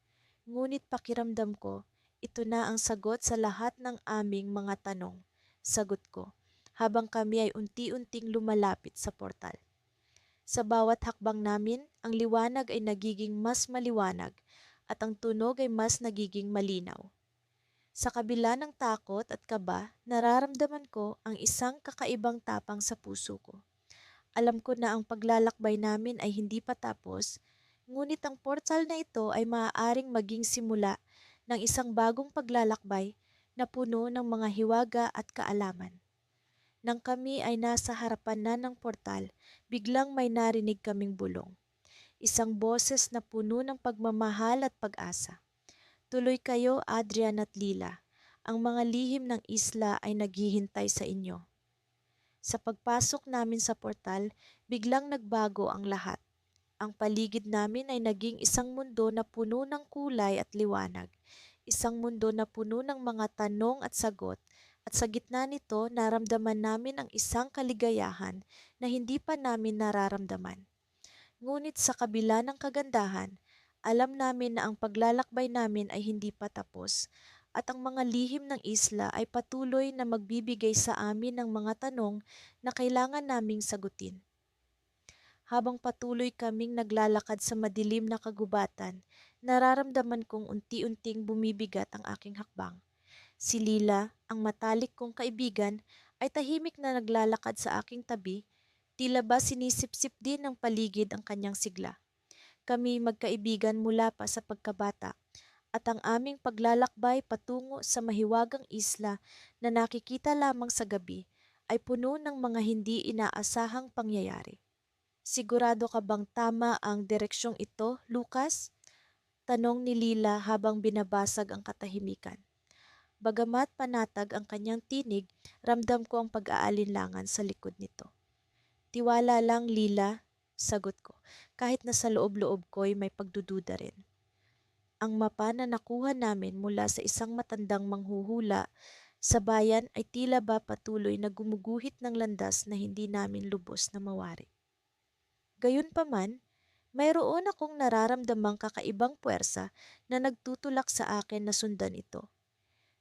ngunit pakiramdam ko, ito na ang sagot sa lahat ng aming mga tanong. Sagot ko, habang kami ay unti-unting lumalapit sa portal. Sa bawat hakbang namin, ang liwanag ay nagiging mas maliwanag at ang tunog ay mas nagiging malinaw. Sa kabila ng takot at kaba, nararamdaman ko ang isang kakaibang tapang sa puso ko. Alam ko na ang paglalakbay namin ay hindi pa tapos, ngunit ang portal na ito ay maaaring maging simula ng isang bagong paglalakbay na puno ng mga hiwaga at kaalaman. Nang kami ay nasa harapan na ng portal, biglang may narinig kaming bulong. Isang boses na puno ng pagmamahal at pag-asa. Tuloy kayo, Adrian at Lila. Ang mga lihim ng isla ay naghihintay sa inyo. Sa pagpasok namin sa portal, biglang nagbago ang lahat. Ang paligid namin ay naging isang mundo na puno ng kulay at liwanag. Isang mundo na puno ng mga tanong at sagot, at sa gitna nito naramdaman namin ang isang kaligayahan na hindi pa namin nararamdaman. Ngunit sa kabila ng kagandahan, alam namin na ang paglalakbay namin ay hindi pa tapos at ang mga lihim ng isla ay patuloy na magbibigay sa amin ng mga tanong na kailangan naming sagutin. Habang patuloy kaming naglalakad sa madilim na kagubatan, nararamdaman kong unti-unting bumibigat ang aking hakbang. Si Lila, ang matalik kong kaibigan, ay tahimik na naglalakad sa aking tabi, tila ba sinisipsip din ng paligid ang kanyang sigla. Kami magkaibigan mula pa sa pagkabata at ang aming paglalakbay patungo sa mahiwagang isla na nakikita lamang sa gabi ay puno ng mga hindi inaasahang pangyayari. Sigurado ka bang tama ang direksyong ito, Lucas? Tanong ni Lila habang binabasag ang katahimikan. Bagamat panatag ang kanyang tinig, ramdam ko ang pag-aalinlangan sa likod nito. Tiwala lang, Lila, sagot ko, kahit na sa loob-loob ko'y may pagdududa rin. Ang mapa na nakuha namin mula sa isang matandang manghuhula sa bayan ay tila ba patuloy na gumuguhit ng landas na hindi namin lubos na mawari. Gayunpaman, mayroon akong nararamdamang kakaibang puwersa na nagtutulak sa akin na sundan ito.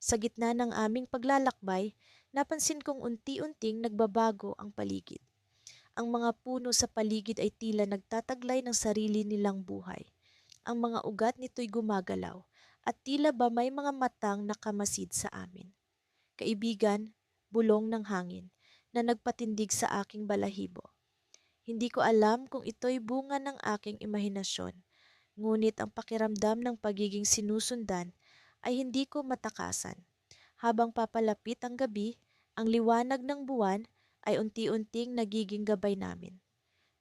Sa gitna ng aming paglalakbay, napansin kong unti-unting nagbabago ang paligid. Ang mga puno sa paligid ay tila nagtataglay ng sarili nilang buhay. Ang mga ugat nito'y gumagalaw at tila ba may mga matang nakamasid sa amin. Kaibigan, bulong ng hangin na nagpatindig sa aking balahibo. Hindi ko alam kung ito'y bunga ng aking imahinasyon, ngunit ang pakiramdam ng pagiging sinusundan ay hindi ko matakasan. Habang papalapit ang gabi, ang liwanag ng buwan ay unti-unting nagiging gabay namin.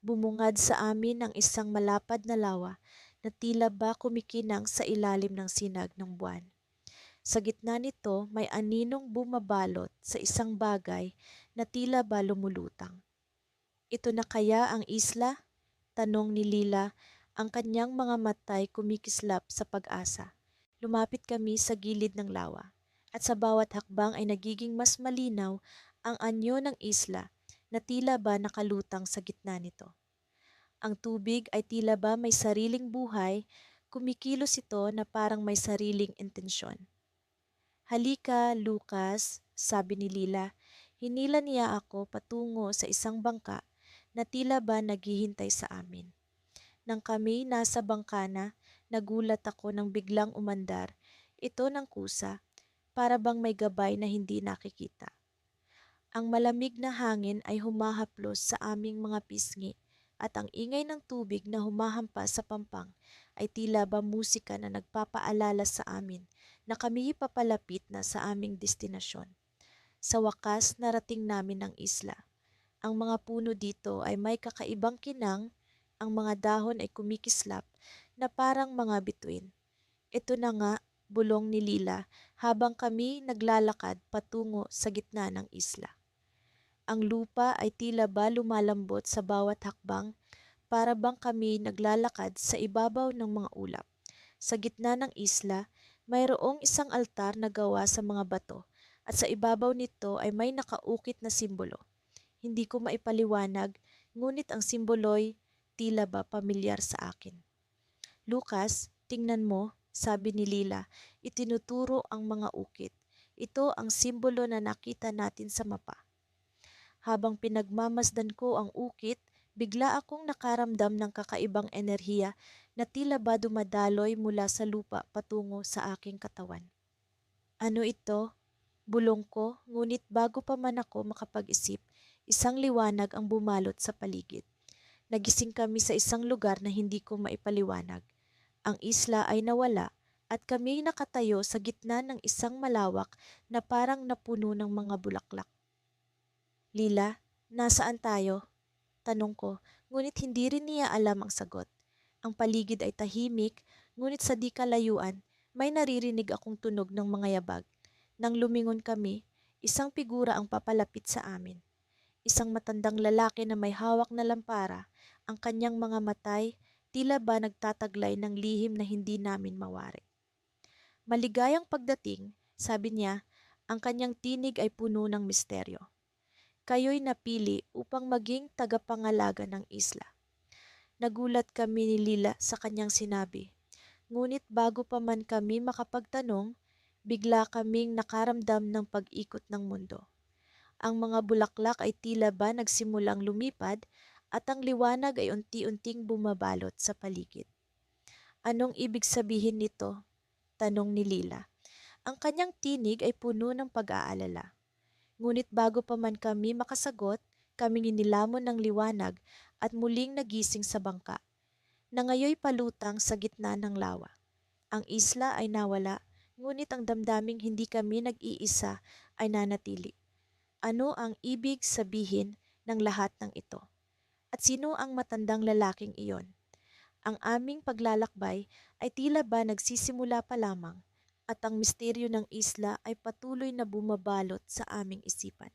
Bumungad sa amin ang isang malapad na lawa na tila ba kumikinang sa ilalim ng sinag ng buwan. Sa gitna nito may aninong bumabalot sa isang bagay na tila ba lumulutang. Ito na kaya ang isla? Tanong ni Lila, ang kanyang mga matay kumikislap sa pag-asa. Lumapit kami sa gilid ng lawa at sa bawat hakbang ay nagiging mas malinaw ang anyo ng isla na tila ba nakalutang sa gitna nito. Ang tubig ay tila ba may sariling buhay, kumikilos ito na parang may sariling intensyon. Halika, Lucas, sabi ni Lila. Hinila niya ako patungo sa isang bangka na tila ba naghihintay sa amin. Nang kami nasa bangka na, nagulat ako nang biglang umandar. Ito ng kusa, para bang may gabay na hindi nakikita. Ang malamig na hangin ay humahaplos sa aming mga pisngi at ang ingay ng tubig na humahampas sa pampang ay tila ba musika na nagpapaalala sa amin na kami papalapit na sa aming destinasyon. Sa wakas, narating namin ang isla. Ang mga puno dito ay may kakaibang kinang, ang mga dahon ay kumikislap na parang mga bituin. Ito na nga, bulong ni Lila habang kami naglalakad patungo sa gitna ng isla. Ang lupa ay tila ba lumalambot sa bawat hakbang para bang kami naglalakad sa ibabaw ng mga ulap. Sa gitna ng isla, mayroong isang altar na gawa sa mga bato at sa ibabaw nito ay may nakaukit na simbolo. Hindi ko maipaliwanag, ngunit ang simbolo'y tila ba pamilyar sa akin. Lucas, tingnan mo, sabi ni Lila, itinuturo ang mga ukit. Ito ang simbolo na nakita natin sa mapa. Habang pinagmamasdan ko ang ukit, bigla akong nakaramdam ng kakaibang enerhiya na tila ba dumadaloy mula sa lupa patungo sa aking katawan. Ano ito? Bulong ko, ngunit bago pa man ako makapag-isip, isang liwanag ang bumalot sa paligid. Nagising kami sa isang lugar na hindi ko maipaliwanag. Ang isla ay nawala at kami nakatayo sa gitna ng isang malawak na parang napuno ng mga bulaklak. Lila, nasaan tayo? Tanong ko, ngunit hindi rin niya alam ang sagot. Ang paligid ay tahimik, ngunit sa di kalayuan, may naririnig akong tunog ng mga yabag. Nang lumingon kami, isang figura ang papalapit sa amin. Isang matandang lalaki na may hawak na lampara, ang kanyang mga matay, tila ba nagtataglay ng lihim na hindi namin mawari. Maligayang pagdating, sabi niya, ang kanyang tinig ay puno ng misteryo. Kayo'y napili upang maging tagapangalaga ng isla. Nagulat kami ni Lila sa kanyang sinabi. Ngunit bago pa man kami makapagtanong, bigla kaming nakaramdam ng pag-ikot ng mundo. Ang mga bulaklak ay tila ba nagsimulang lumipad at ang liwanag ay unti-unting bumabalot sa paligid. Anong ibig sabihin nito? Tanong ni Lila. Ang kanyang tinig ay puno ng pag-aalala. Ngunit bago pa man kami makasagot, kaming inilamon ng liwanag at muling nagising sa bangka, na ngayoy palutang sa gitna ng lawa. Ang isla ay nawala, ngunit ang damdaming hindi kami nag-iisa ay nanatili. Ano ang ibig sabihin ng lahat ng ito? At sino ang matandang lalaking iyon? Ang aming paglalakbay ay tila ba nagsisimula pa lamang at ang misteryo ng isla ay patuloy na bumabalot sa aming isipan.